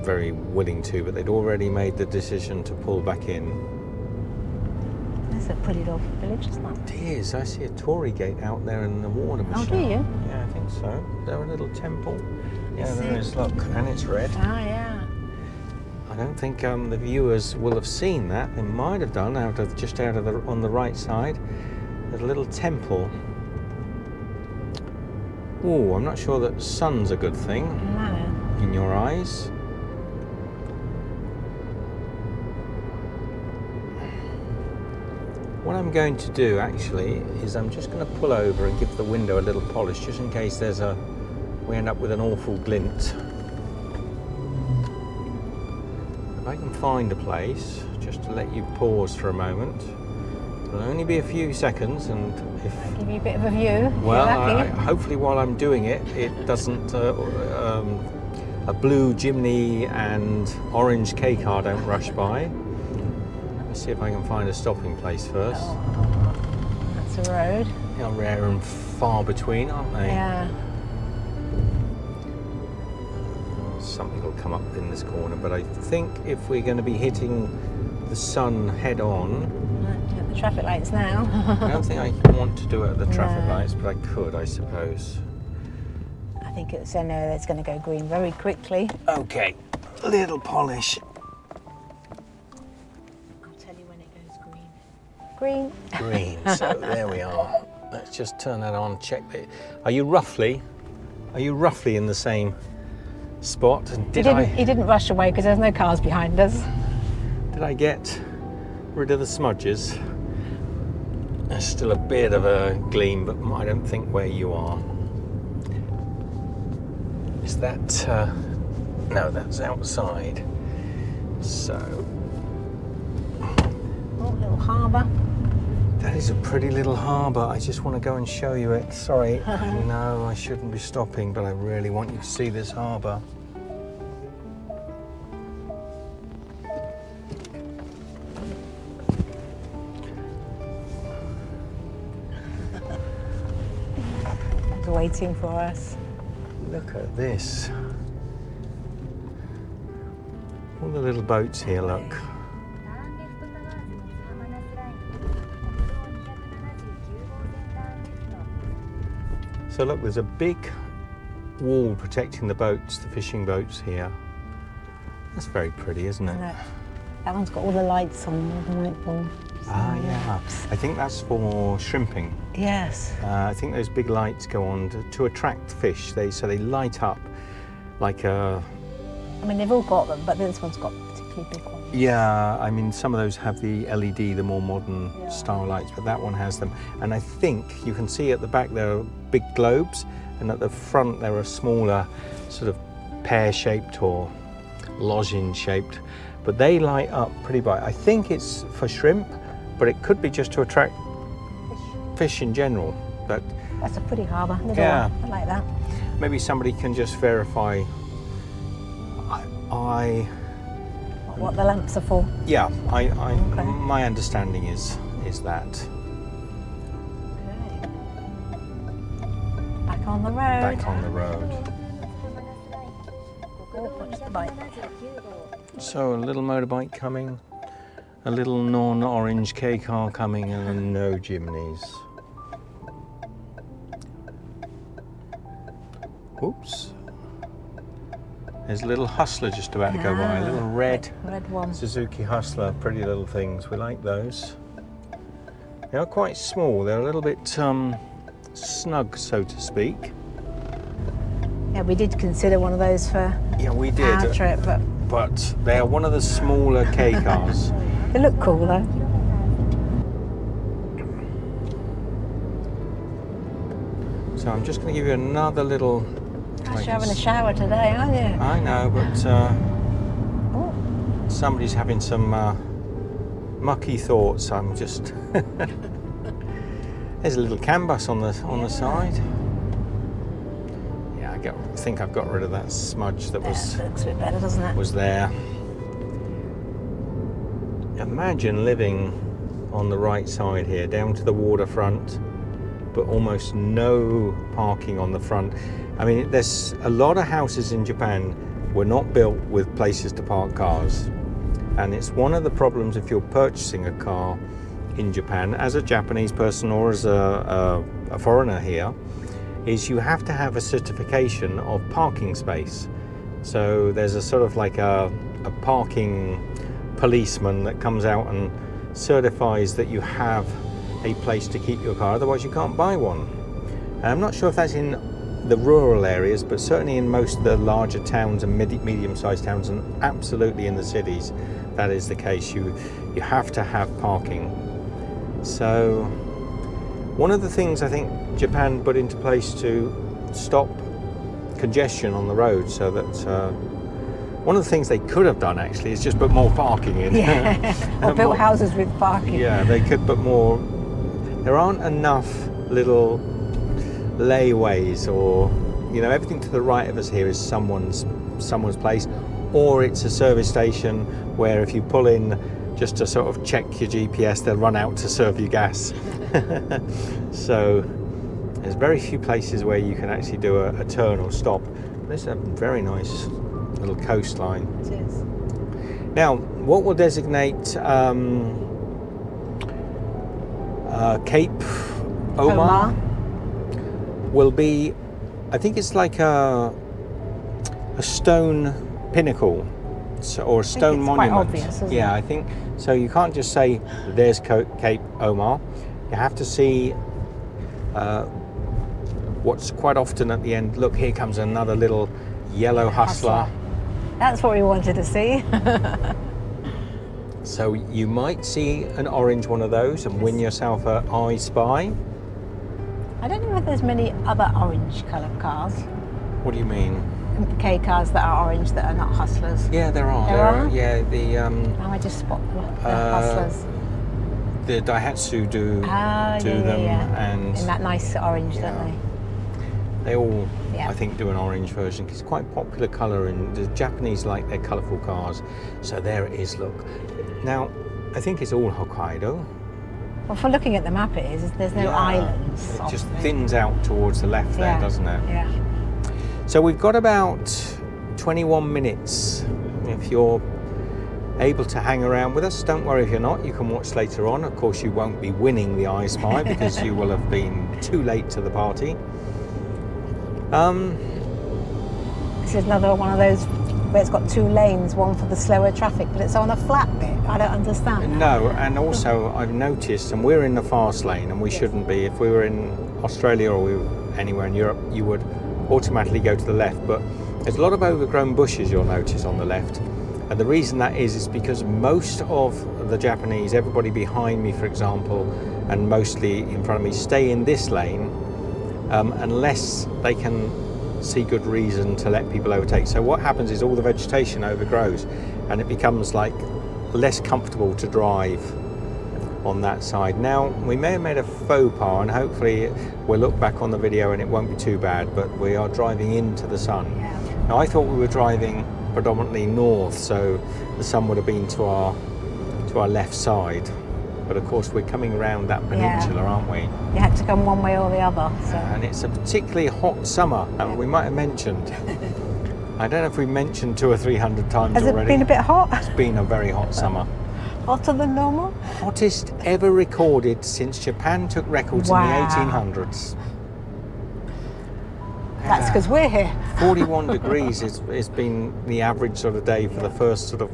very willing to, but they'd already made the decision to pull back in. That's a pretty little village, isn't it? It is. I see a torii gate out there in the water, Michelle. Oh, do you? Yeah, I think so. Is there a little temple? Yeah, Is there it? is. Look, and it's red. Ah, yeah. I don't think the viewers will have seen that. They might have done on the right side. There's a little temple. Oh, I'm not sure that sun's a good thing. No. in your eyes. What I'm going to do actually is I'm just going to pull over and give the window a little polish, just in case we end up with an awful glint. If I can find a place, just to let you pause for a moment. It'll only be a few seconds, and if I'll give you a bit of a view. well, hopefully while I'm doing it, it doesn't a blue Jimny and orange K car don't rush by. Let's see if I can find a stopping place first. Oh, that's a road. They are rare and far between, aren't they? Yeah. Something will come up in this corner, but I think if we're going to be hitting the sun head on, At the traffic lights now. I don't think I want to do it at the traffic No. lights, but I could, I suppose. I think it's I know it's going to go green very quickly. Okay, little polish. I'll tell you when it goes green. Green. Green, so there we are. Let's just turn that on, check it. Are you roughly in the same spot? And He didn't rush away because there's no cars behind us. Did I get rid of the smudges? There's still a bit of a gleam, but I don't think where you are. Is that... no, that's outside. So... Oh, little harbour. That is a pretty little harbour. I just want to go and show you it. Sorry, no, I shouldn't be stopping, but I really want you to see this harbour. It's waiting for us. Look at this. All the little boats here, look. So look, there's a big wall protecting the boats, the fishing boats here. That's very pretty, isn't it? Look, that one's got all the lights on, the light bulbs. Ah, yeah. I think that's for shrimping. Yes. I think those big lights go on to attract fish. So they light up like a... I mean, they've all got them, but this one's got particularly big ones. Yeah, I mean, some of those have the LED, the more modern style lights, but that one has them. And I think you can see at the back there are big globes, and at the front there are smaller sort of pear-shaped or lozenge-shaped, but they light up pretty bright. I think it's for shrimp, but it could be just to attract fish in general. But That's a pretty harbour. Yeah. I like that. maybe somebody can just verify. What the lamps are for. Yeah, Okay. my understanding is that. Okay. Back on the road. Back on the road. Oh, watch the bike. So a little motorbike coming, a little non-orange K car coming, and then no Jimnys. Oops. There's a little Hustler just about to go by, a little red one. Suzuki Hustler, pretty little things, we like those. They are quite small, they're a little bit snug, so to speak. Yeah, we did consider one of those for We did, our trip, but they are one of the smaller K cars. they look cool though. So I'm just going to give you another little... Gosh, you're having a shower today, aren't you? I know, but Oh, somebody's having some mucky thoughts. I'm just... There's a little CAN bus on the side. Yeah, I think I've got rid of that smudge that looks a bit better, doesn't it? was there. Imagine living on the right side here, down to the waterfront, but almost no parking on the front. I mean, there's a lot of houses in Japan were not built with places to park cars, and it's one of the problems if you're purchasing a car in Japan as a Japanese person or as a foreigner here, is you have to have a certification of parking space. So there's a sort of like a parking policeman that comes out and certifies that you have a place to keep your car, otherwise you can't buy one. And I'm not sure if that's in the rural areas, but certainly in most of the larger towns and medium-sized towns, and absolutely in the cities, that is the case. You have to have parking. So one of the things I think Japan put into place to stop congestion on the road, so that one of the things they could have done actually is just put more parking in. Yeah. Or built houses with parking. Yeah, they could put more. There aren't enough little layways, or everything to the right of us here is someone's place, or it's a service station where if you pull in just to sort of check your GPS, they'll run out to serve you gas. So there's very few places where you can actually do a turn or stop. This is a very nice little coastline. It is. Now, what will designate Cape Oma will be, I think it's like a stone pinnacle, or a stone monument. Quite obvious, isn't it? I think so. You can't just say there's Cape Oma. You have to see what's quite often at the end. Look, here comes another little yellow hustler. That's what we wanted to see. So you might see an orange one of those and win yourself a I Spy. I don't know if there's many other orange coloured cars. What do you mean? K cars that are orange that are not hustlers. Yeah, there are. There are? Yeah, the Now I just spot the hustlers. the Daihatsu do Yeah, them, yeah. and In that nice orange, Yeah. don't they all, Yeah. I think, do an orange version. 'Cause it's quite a popular colour, and the Japanese like their colourful cars. So there it is. Look, now I think it's all Hokkaido. they? Well, for looking at the map, it is. There's no islands. It just obviously. thins out towards the left there, Yeah. doesn't it? Yeah. So we've got about 21 minutes. If you're able to hang around with us, don't worry if you're not, you can watch later on. Of course, you won't be winning the I Spy because you will have been too late to the party. This is another one of those where it's got two lanes, one for the slower traffic, but it's on a flat bit. I don't understand. No, and also I've noticed, and we're in the fast lane, and we shouldn't be. If we were in Australia or we were anywhere in Europe, you would automatically go to the left, but there's a lot of overgrown bushes you'll notice on the left, and the reason that is because most of the Japanese, everybody behind me for example, and mostly in front of me, stay in this lane unless they can see good reason to let people overtake. So what happens is all the vegetation overgrows and it becomes like less comfortable to drive on that side. Now, we may have made a faux pas, and hopefully we'll look back on the video and it won't be too bad, but we are driving into the sun. Yeah. Now, I thought we were driving predominantly north, so the sun would have been to our left side, but of course we're coming around that peninsula, aren't we? You had to come one way or the other. So. And it's a particularly hot summer, we might have mentioned. I don't know if we mentioned 200 or 300 times Has already. it been a bit hot? It's been a very hot summer. Hotter than normal? Hottest ever recorded since Japan took records in the 1800s. That's because we're here. 41 degrees it's been the average sort of day for the first sort of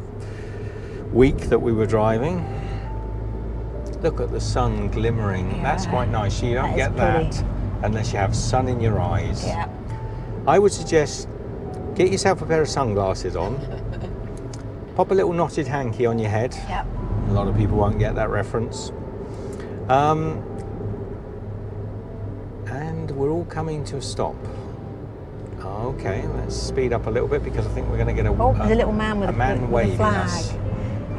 week that we were driving. Look at the sun glimmering. Yeah. That's quite nice. You don't That is get that pretty. unless you have sun in your eyes. Yeah. I would suggest get yourself a pair of sunglasses on, pop a little knotted hanky on your head. Yep. A lot of people won't get that reference. And we're all coming to a stop. Okay, let's speed up a little bit because I think we're going to get There's a little man with a waving flag. us.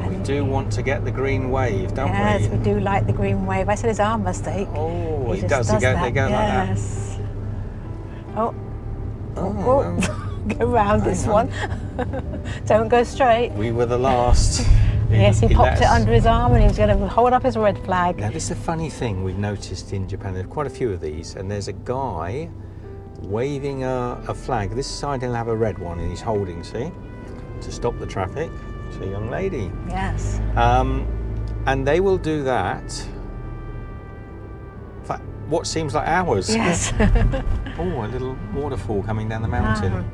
We do want to get the green wave, don't Yes, we? we do like the green wave. I said it's our mistake. Oh, he just does. They go that. like that. Yes. Oh. Oh, Oh. Go round this hang one. Don't go straight. We were the last. Yes, he popped let it us- under his arm and he was going to hold up his red flag. Now, this is a funny thing we've noticed in Japan. There's quite a few of these, and there's a guy waving a flag. This side he'll have a red one, and he's holding, see, to stop the traffic. It's a young lady. Yes. And they will do that for what seems like hours. Yes. Oh, a little waterfall coming down the mountain.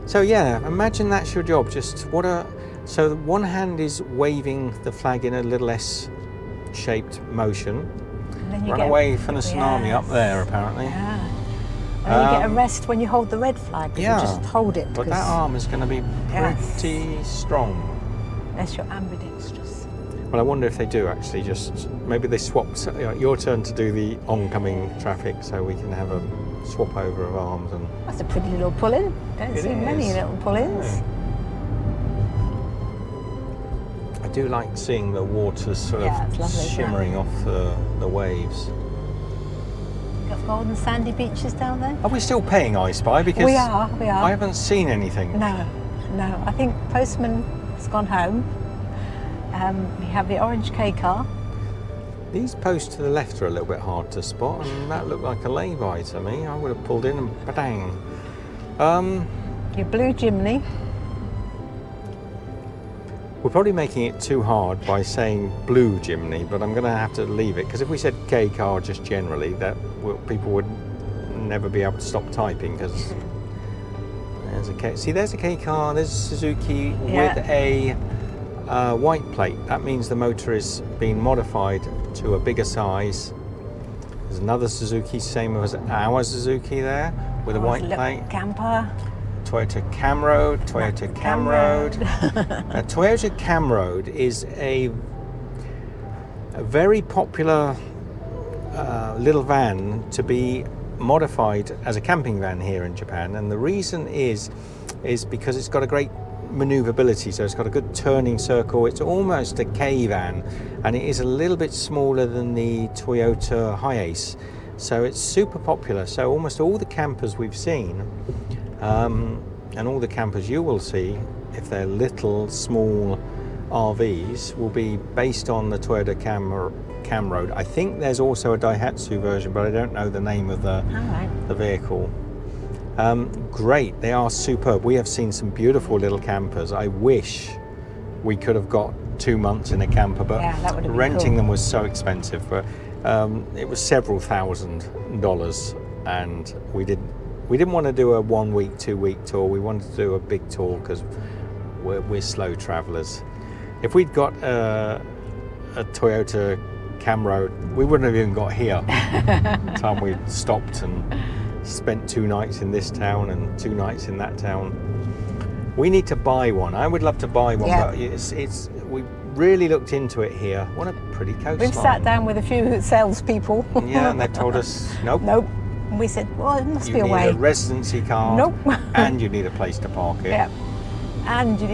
So yeah, imagine that's your job. Just so one hand is waving the flag in a little S-shaped motion. And then you Run get- away from the tsunami up Yes. there, apparently. Yeah. And then you get a rest when you hold the red flag. Yeah. You just hold it. But that arm is going to be Yes. pretty strong. Unless you're ambidextrous. Well, I wonder if they do actually just, maybe they swap, so, your turn to do the oncoming traffic so we can have a swap over of arms. And That's a pretty little pull-in. Don't It see many is. little pull-ins. I do like seeing the waters sort Yeah, of it's lovely, isn't it? shimmering off the waves. Got golden sandy beaches down there. Are we still paying I Spy? Because We are. I haven't seen anything. No. I think Postman has gone home. We have the orange K car. These posts to the left are a little bit hard to spot, and that looked like a lay-by to me. I would have pulled in and bang. Your blue Jimny. We're probably making it too hard by saying blue Jimny, but I'm going to have to leave it, because if we said K car just generally, people would never be able to stop typing, because there's a K. See, there's a K car. There's a Suzuki with a white plate. That means the motor is being modified to a bigger size. There's another Suzuki, same as our Suzuki there, with a white plate. Camper. Toyota Camroad, Toyota Camroad. Toyota Camroad is a very popular little van to be modified as a camping van here in Japan, and the reason is because it's got a great maneuverability, so it's got a good turning circle. It's almost a K van, and it is a little bit smaller than the Toyota Hiace, so it's super popular. So almost all the campers we've seen, and all the campers you will see, if they're little small RVs, will be based on the Toyota Camroad. I think there's also a Daihatsu version, but I don't know the name of the vehicle. Great, they are superb. We have seen some beautiful little campers. I wish we could have got 2 months in a camper, but that would have been renting cool. them was so expensive. But it was several $1,000s, and we didn't want to do a 1 week, 2 week tour. We wanted to do a big tour because we're slow travelers. If we'd got a Toyota Camroad, we wouldn't have even got here. By the time we stopped and spent 2 nights in this town and 2 nights in that town. We need to buy one. I would love to buy one, but we really looked into it here. What a pretty coastline. We've sat down with a few salespeople. Yeah, and they told us nope. Nope. And we said, well, it must be a way. You need a residency card. Nope. And you need a place to park it. Yeah. And you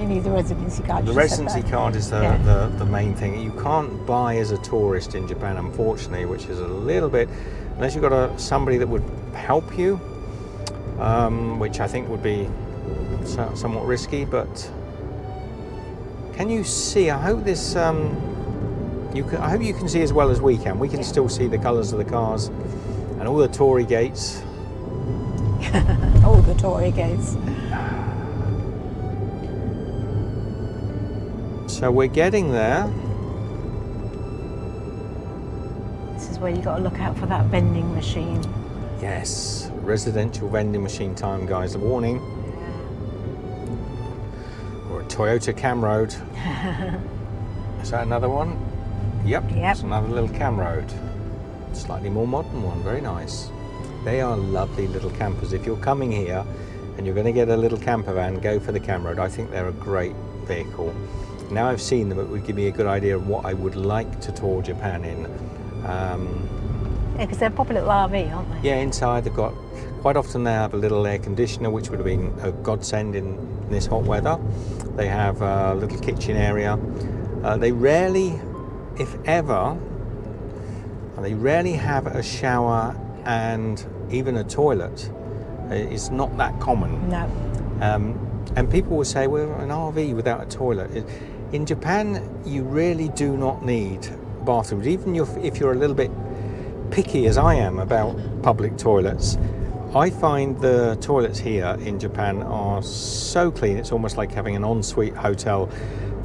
need the residency card. The residency card is the main thing. You can't buy as a tourist in Japan, unfortunately, which is a little bit, unless you've got somebody that would help you, which I think would be somewhat risky. But can you see? I hope this. I hope you can see as well as we can. We can still see the colours of the cars and all the torii gates. All the torii gates. So we're getting there. This is where you got to look out for that vending machine. Yes, residential vending machine time, guys. A warning. Or a Toyota Camroad. Is that another one? Yep. It's another little Camroad. Slightly more modern one. Very nice. They are lovely little campers. If you're coming here and you're going to get a little camper van, go for the Camroad. I think they're a great vehicle. Now I've seen them, it would give me a good idea of what I would like to tour Japan in. Yeah, because they're a popular little RV, aren't they? Yeah, inside they've got, quite often they have a little air conditioner, which would have been a godsend in this hot weather. They have a little kitchen area. They rarely, if ever, they rarely have a shower and even a toilet. It's not that common. No. And people will say, well, an RV without a toilet. In Japan, you really do not need bathrooms. Even if you're a little bit picky, as I am, about public toilets, I find the toilets here in Japan are so clean. It's almost like having an ensuite hotel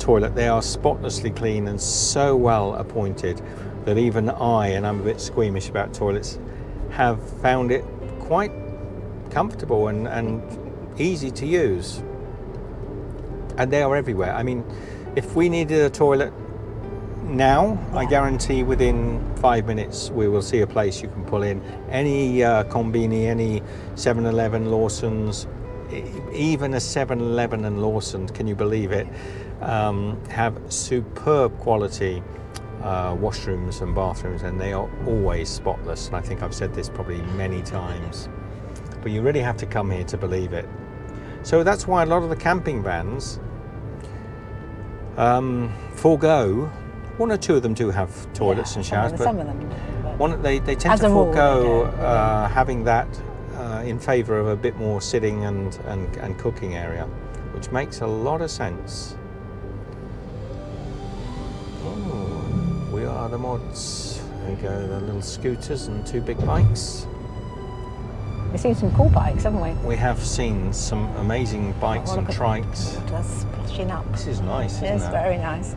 toilet. They are spotlessly clean and so well appointed that even and I'm a bit squeamish about toilets, have found it quite comfortable and easy to use. And they are everywhere. I mean, if we needed a toilet now, I Yeah. guarantee within 5 minutes we will see a place you can pull in. Any Konbini, any 7-Eleven, Lawson's, even a 7-Eleven and Lawson's, can you believe it, have superb quality washrooms and bathrooms, and they are always spotless. And I think I've said this probably many times, but you really have to come here to believe it. So that's why a lot of the camping vans forego. One or two of them do have toilets and showers, some of them. they tend As to a rule, forego they do, having that in favour of a bit more sitting and cooking area, which makes a lot of sense. Oh, we are the mods. There you go, the little scooters and 2 big bikes. We've seen some cool bikes, haven't we? We have seen some amazing bikes and trikes. Water splashing up. This is nice, isn't it? It's very nice.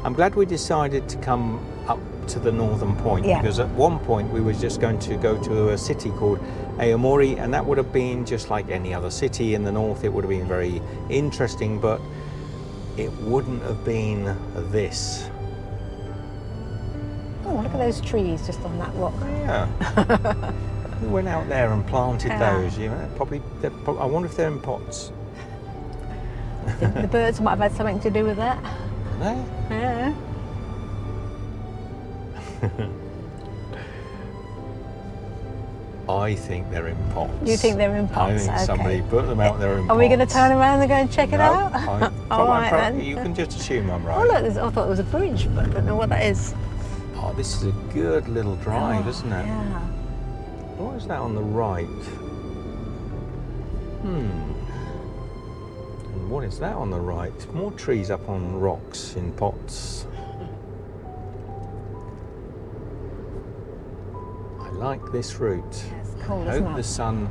I'm glad we decided to come up to the northern point, Yeah. because at one point we were just going to go to a city called Aomori, and that would have been just like any other city in the north. It would have been very interesting, but it wouldn't have been this. Oh, look at those trees just on that rock. Yeah. We went out there and planted those. You know, probably. I wonder if they're in pots. The birds might have had something to do with that. Are they? Yeah. I think they're in pots. You think they're in pots? I think Okay. somebody put them out there in pots. Are we going to turn around and go and check it No, out? All right then. You can just assume I'm right. Oh look, I thought it was a bridge, but I don't know what that is. Oh, this is a good little drive, Oh, isn't it? Yeah. What is that on the right? And what is that on the right? More trees up on rocks in pots. I like this route. It's cool, I isn't hope the it? sun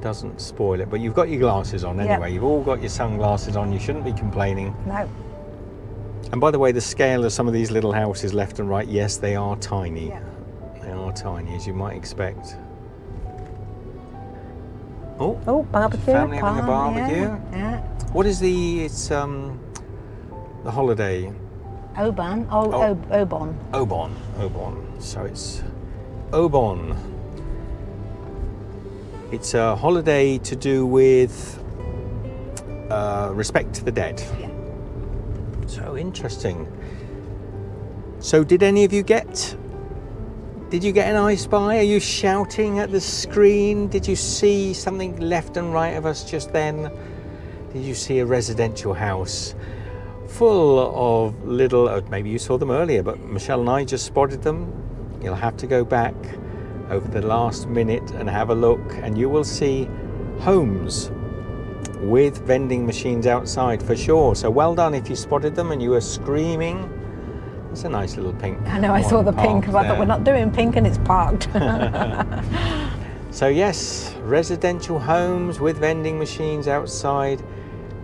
doesn't spoil it, but you've got your glasses on anyway. Yep. You've all got your sunglasses on. You shouldn't be complaining. No. And by the way, the scale of some of these little houses left and right, yes, they are tiny. Yeah. They are tiny, as you might expect. Oh, barbecue. Family having a palm, barbecue. Yeah. What is it's the holiday? Obon. Obon. Obon. So it's Obon. It's a holiday to do with respect to the dead. Yeah. So interesting. So did any of you did you get an I Spy? Are you shouting at the screen? Did you see something left and right of us just then? Did you see a residential house full of little, maybe you saw them earlier, but Michelle and I just spotted them. You'll have to go back over the last minute and have a look, and you will see homes with vending machines outside for sure. So well done if you spotted them and you were screaming. It's a nice little pink. I know, I saw the pink, but I thought there. we're not doing pink and it's parked. So yes, residential homes with vending machines outside.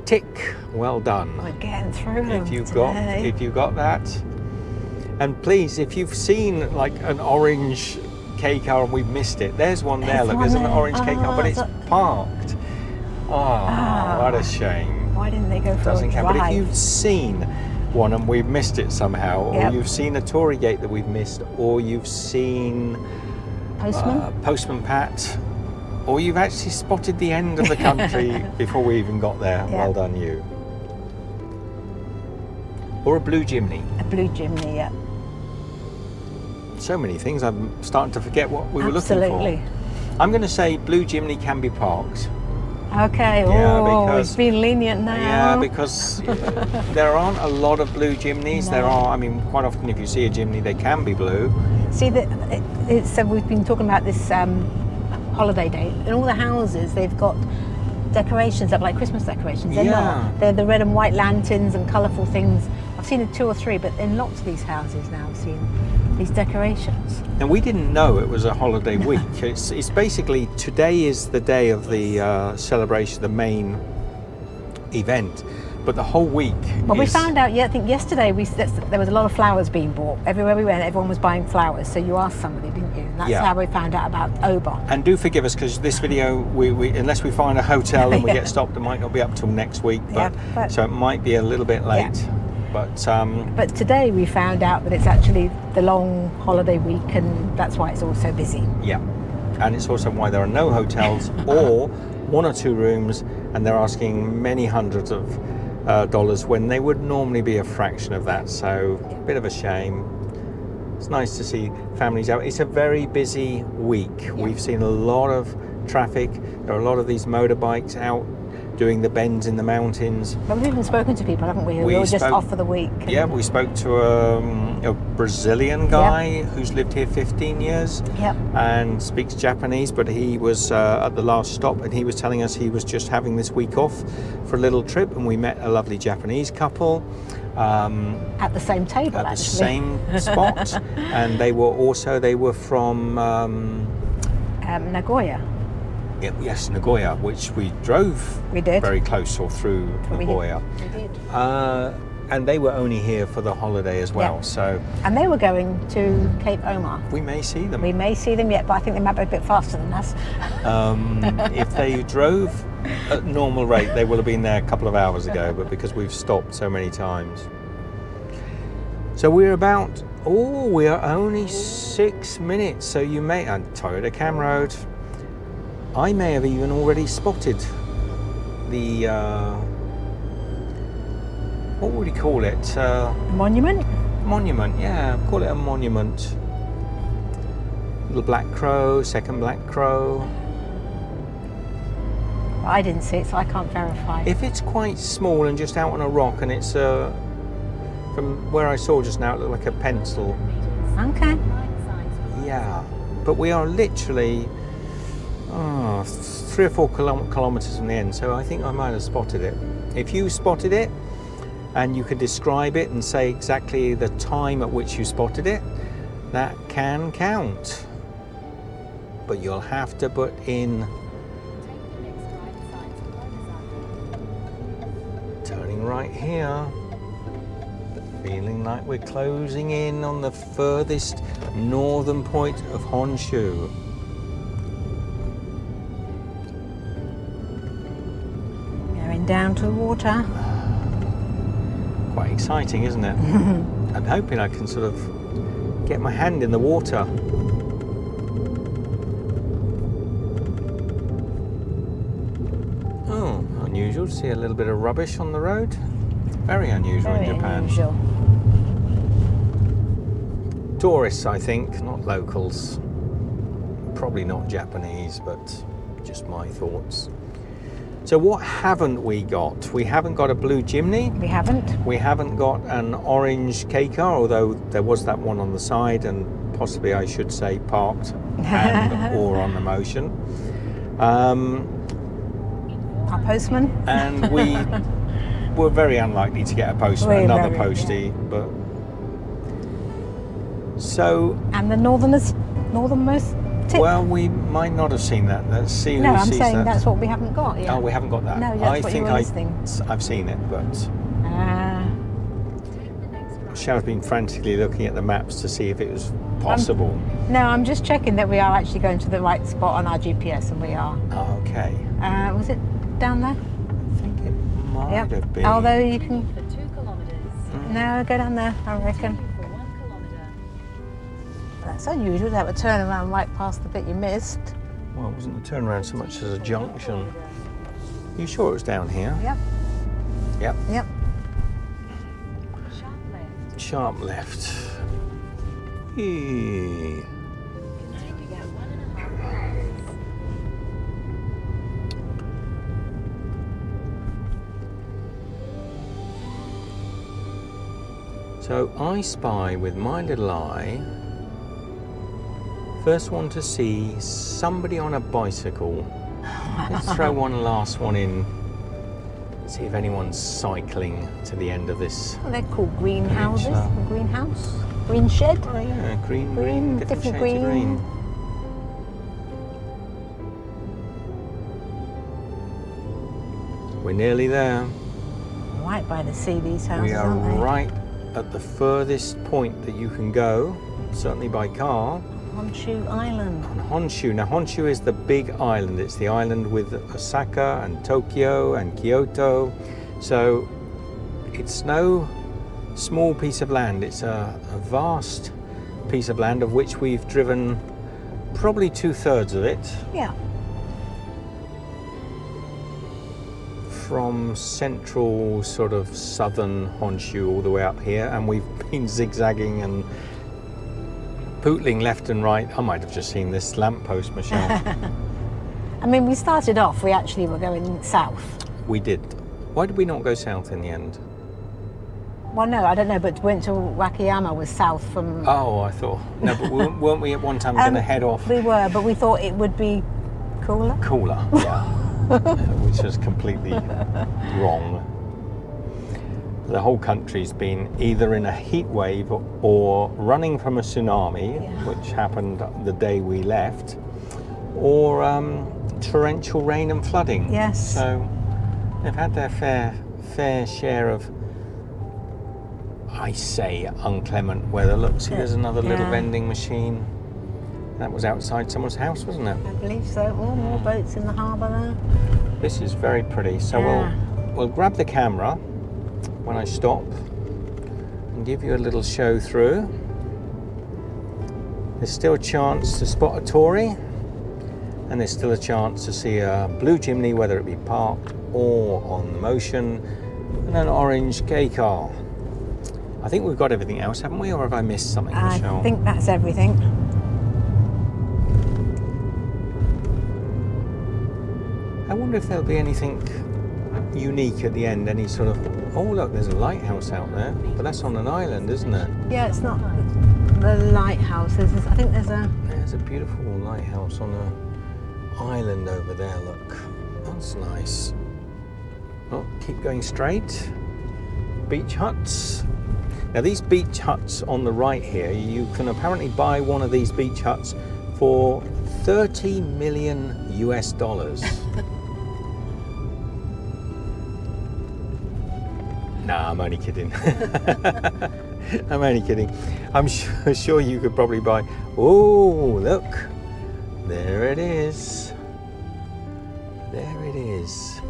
Tick, well done. We're getting through them If you today. got that. And please, if you've seen like an orange K-car and we've missed it, there's one there. There's Look, one there's an there. orange K-car, but it's so- parked. Oh, what a shame. Why didn't they go for Doesn't a count. drive? But if you've seen one and we've missed it somehow, Yep. or you've seen a torii gate that we've missed, or you've seen Postman? Postman Pat, or you've actually spotted the end of the country before we even got there, Yeah. well done you. Or a blue Jimny. A blue Jimny, yeah. So many things, I'm starting to forget what we were Absolutely. looking for. I'm going to say blue Jimny can be parked. Okay, Yeah, oh, because- it's been lenient now. Yeah, because there aren't a lot of blue Jimnys. No. There are, I mean, quite often if you see a Jimny, they can be blue. See, so we've been talking about this holiday day. In all the houses, they've got decorations up, like Christmas decorations. They're Yeah. not. They're the red and white lanterns and colourful things. I've seen 2 or 3, but in lots of these houses now I've seen these decorations. And we didn't know it was a holiday week. It's basically, today is the day of the celebration, the main event, but the whole week Well, we is... found out, I think yesterday there was a lot of flowers being bought. Everywhere we went, everyone was buying flowers. So you asked somebody, didn't you? And that's Yeah. how we found out about Obon. And do forgive us, because this video, we unless we find a hotel and we Yeah. get stopped, it might not be up till next week. Yeah, But but- so it might be a little bit late. But today we found out that it's actually the long holiday week, and that's why it's all so busy. Yeah, and it's also why there are no hotels or 1 or 2 rooms, and they're asking many hundreds of dollars when they would normally be a fraction of that. So a bit of a shame. It's nice to see families out. It's a very busy week. Yeah. We've seen a lot of traffic. There are a lot of these motorbikes out doing the bends in the mountains. But we've even spoken to people, haven't we? Who were just off for the week. Yeah, we spoke to a Brazilian guy who's lived here 15 years and speaks Japanese, but he was at the last stop, and he was telling us he was just having this week off for a little trip, and we met a lovely Japanese couple. At the same table, at actually. the same spot, and they were from Nagoya. yes, Nagoya, which we drove We did. very close or through Nagoya. We did. And they were only here for the holiday as well, so And they were going to Cape Oma. we may see them. We may see them yet, but I think they might be a bit faster than us. If they drove at normal rate, they will have been there a couple of hours ago, but because we've stopped so many times. So we are only 6 minutes, so you may, and Toyota Cam Road, I may have even already spotted the, what would you call it? Monument? Monument, yeah, call it a monument. Little black crow, second black crow. I didn't see it, so I can't verify. If it's quite small and just out on a rock, and it's from where I saw just now, it looked like a pencil. Okay. Yeah, but we are literally 3 or 4 kilometers from the end, so I think I might have spotted it. If you spotted it and you could describe it and say exactly the time at which you spotted it, that can count. But you'll have to put in turning right here. Feeling like we're closing in on the furthest northern point of Honshu. Going down to the water. Quite exciting, isn't it? I'm hoping I can sort of get my hand in the water. Oh, unusual to see a little bit of rubbish on the road. Very unusual in Japan. Unusual. Tourists, I think, not locals. Probably not Japanese, but just my thoughts. So what haven't we got? We haven't got a blue Jimny. We haven't. We haven't got an orange K car, although there was that one on the side, and possibly I should say parked and or on the motion. Our postman. And we were very unlikely to get a postman, another postie, but so. And the northernmost tip. Well, we might not have seen that. Let's see who No, I'm sees saying that. that's what we haven't got yet. Oh, we haven't got that. No, that's I what think you were listening. I've seen it, but Shell's been frantically looking at the maps to see if it was possible. No, I'm just checking that we are actually going to the right spot on our GPS, and we are. Oh, okay. Was it down there? I think it might have been. Although you can. For 2 kilometres. No, go down there, I reckon. For 1 kilometre. That's unusual to have a turn around right past the bit you missed. Well, it wasn't a turnaround so much as a junction. You sure it was down here? Yep. Yep. Yep. Sharp left. Sharp left. Eee. Continue at 1.5 miles. So I spy with my little eye, first one to see somebody on a bicycle. Let's throw one last one in, see if anyone's cycling to the end of this. Well, they're called greenhouses. Peninsula. Greenhouse. Green shed. Oh yeah, green, Green, different different shades of green. green. We're nearly there. Right by the sea, these houses, We are aren't they? right at the furthest point that you can go, certainly by car, Honshu Island. on Honshu. Now Honshu is the big island. It's the island with Osaka and Tokyo and Kyoto. So it's no small piece of land. It's a vast piece of land of which we've driven probably 2/3 of it. Yeah. From central sort of southern Honshu all the way up here, and we've been zigzagging and pootling left and right. I might have just seen this lamppost, Michelle. I mean, we started off, we actually were going south. We did. Why did we not go south in the end? Well, no, I don't know, but went to Wakayama was south from... Oh, I thought. No, but weren't we at one time going to head off? We were, but we thought it would be cooler. Cooler, yeah. Which is completely wrong. The whole country's been either in a heat wave or running from a tsunami, which happened the day we left, or torrential rain and flooding. Yes. So they've had their fair share of, I say, inclement weather. Look, see, there's another little vending machine. That was outside someone's house, wasn't it? I believe so. Oh, more boats in the harbour there. This is very pretty. So we'll grab the camera when I stop and give you a little show through. There's still a chance to spot a torii, and there's still a chance to see a blue Jimny, whether it be parked or on the motion, and an orange gay car. I think we've got everything else, haven't we? Or have I missed something, Michelle? I think that's everything. I wonder if there'll be anything unique at the end, any sort of... Oh, look, there's a lighthouse out there, but that's on an island, isn't it? Yeah, it's not the lighthouse. I think there's a... There's a beautiful lighthouse on an island over there, look. That's nice. Oh, keep going straight. Beach huts. Now, these beach huts on the right here, you can apparently buy one of these beach huts for $30 million US. Nah, I'm only kidding. I'm only kidding. I'm sure you could probably buy... Oh, look. There it is. There it is.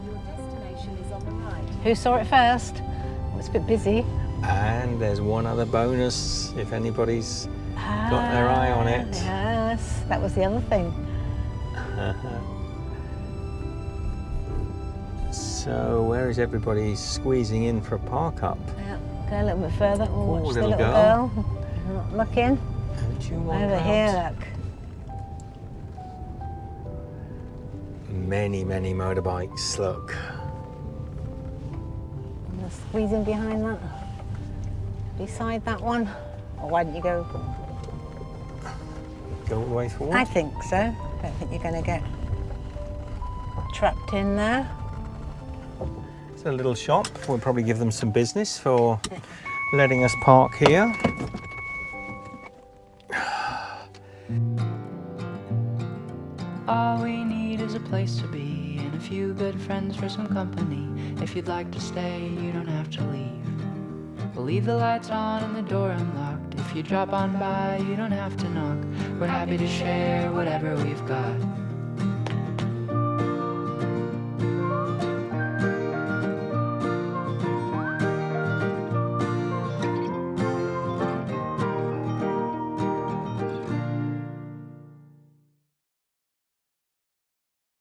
Your destination is on the right. Who saw it first? Oh, it's a bit busy. And there's one other bonus if anybody's got their eye on it. Yes, that was the other thing. So where is everybody squeezing in for a park up? Yeah, go a little bit further. Oh, watch the little little girl. Not looking. Don't you want Over out? here, look. Many motorbikes, look. And they're squeezing behind that. Beside that one. Or why don't you go? Go all the way forward? I think so. I don't think you're going to get trapped in there. It's a little shop. We'll probably give them some business for letting us park here. All we need is a place to be and a few good friends for some company. If you'd like to stay, you don't have to leave. We'll leave the lights on and the door unlocked. If you drop on by, you don't have to knock. We're happy to share whatever we've got.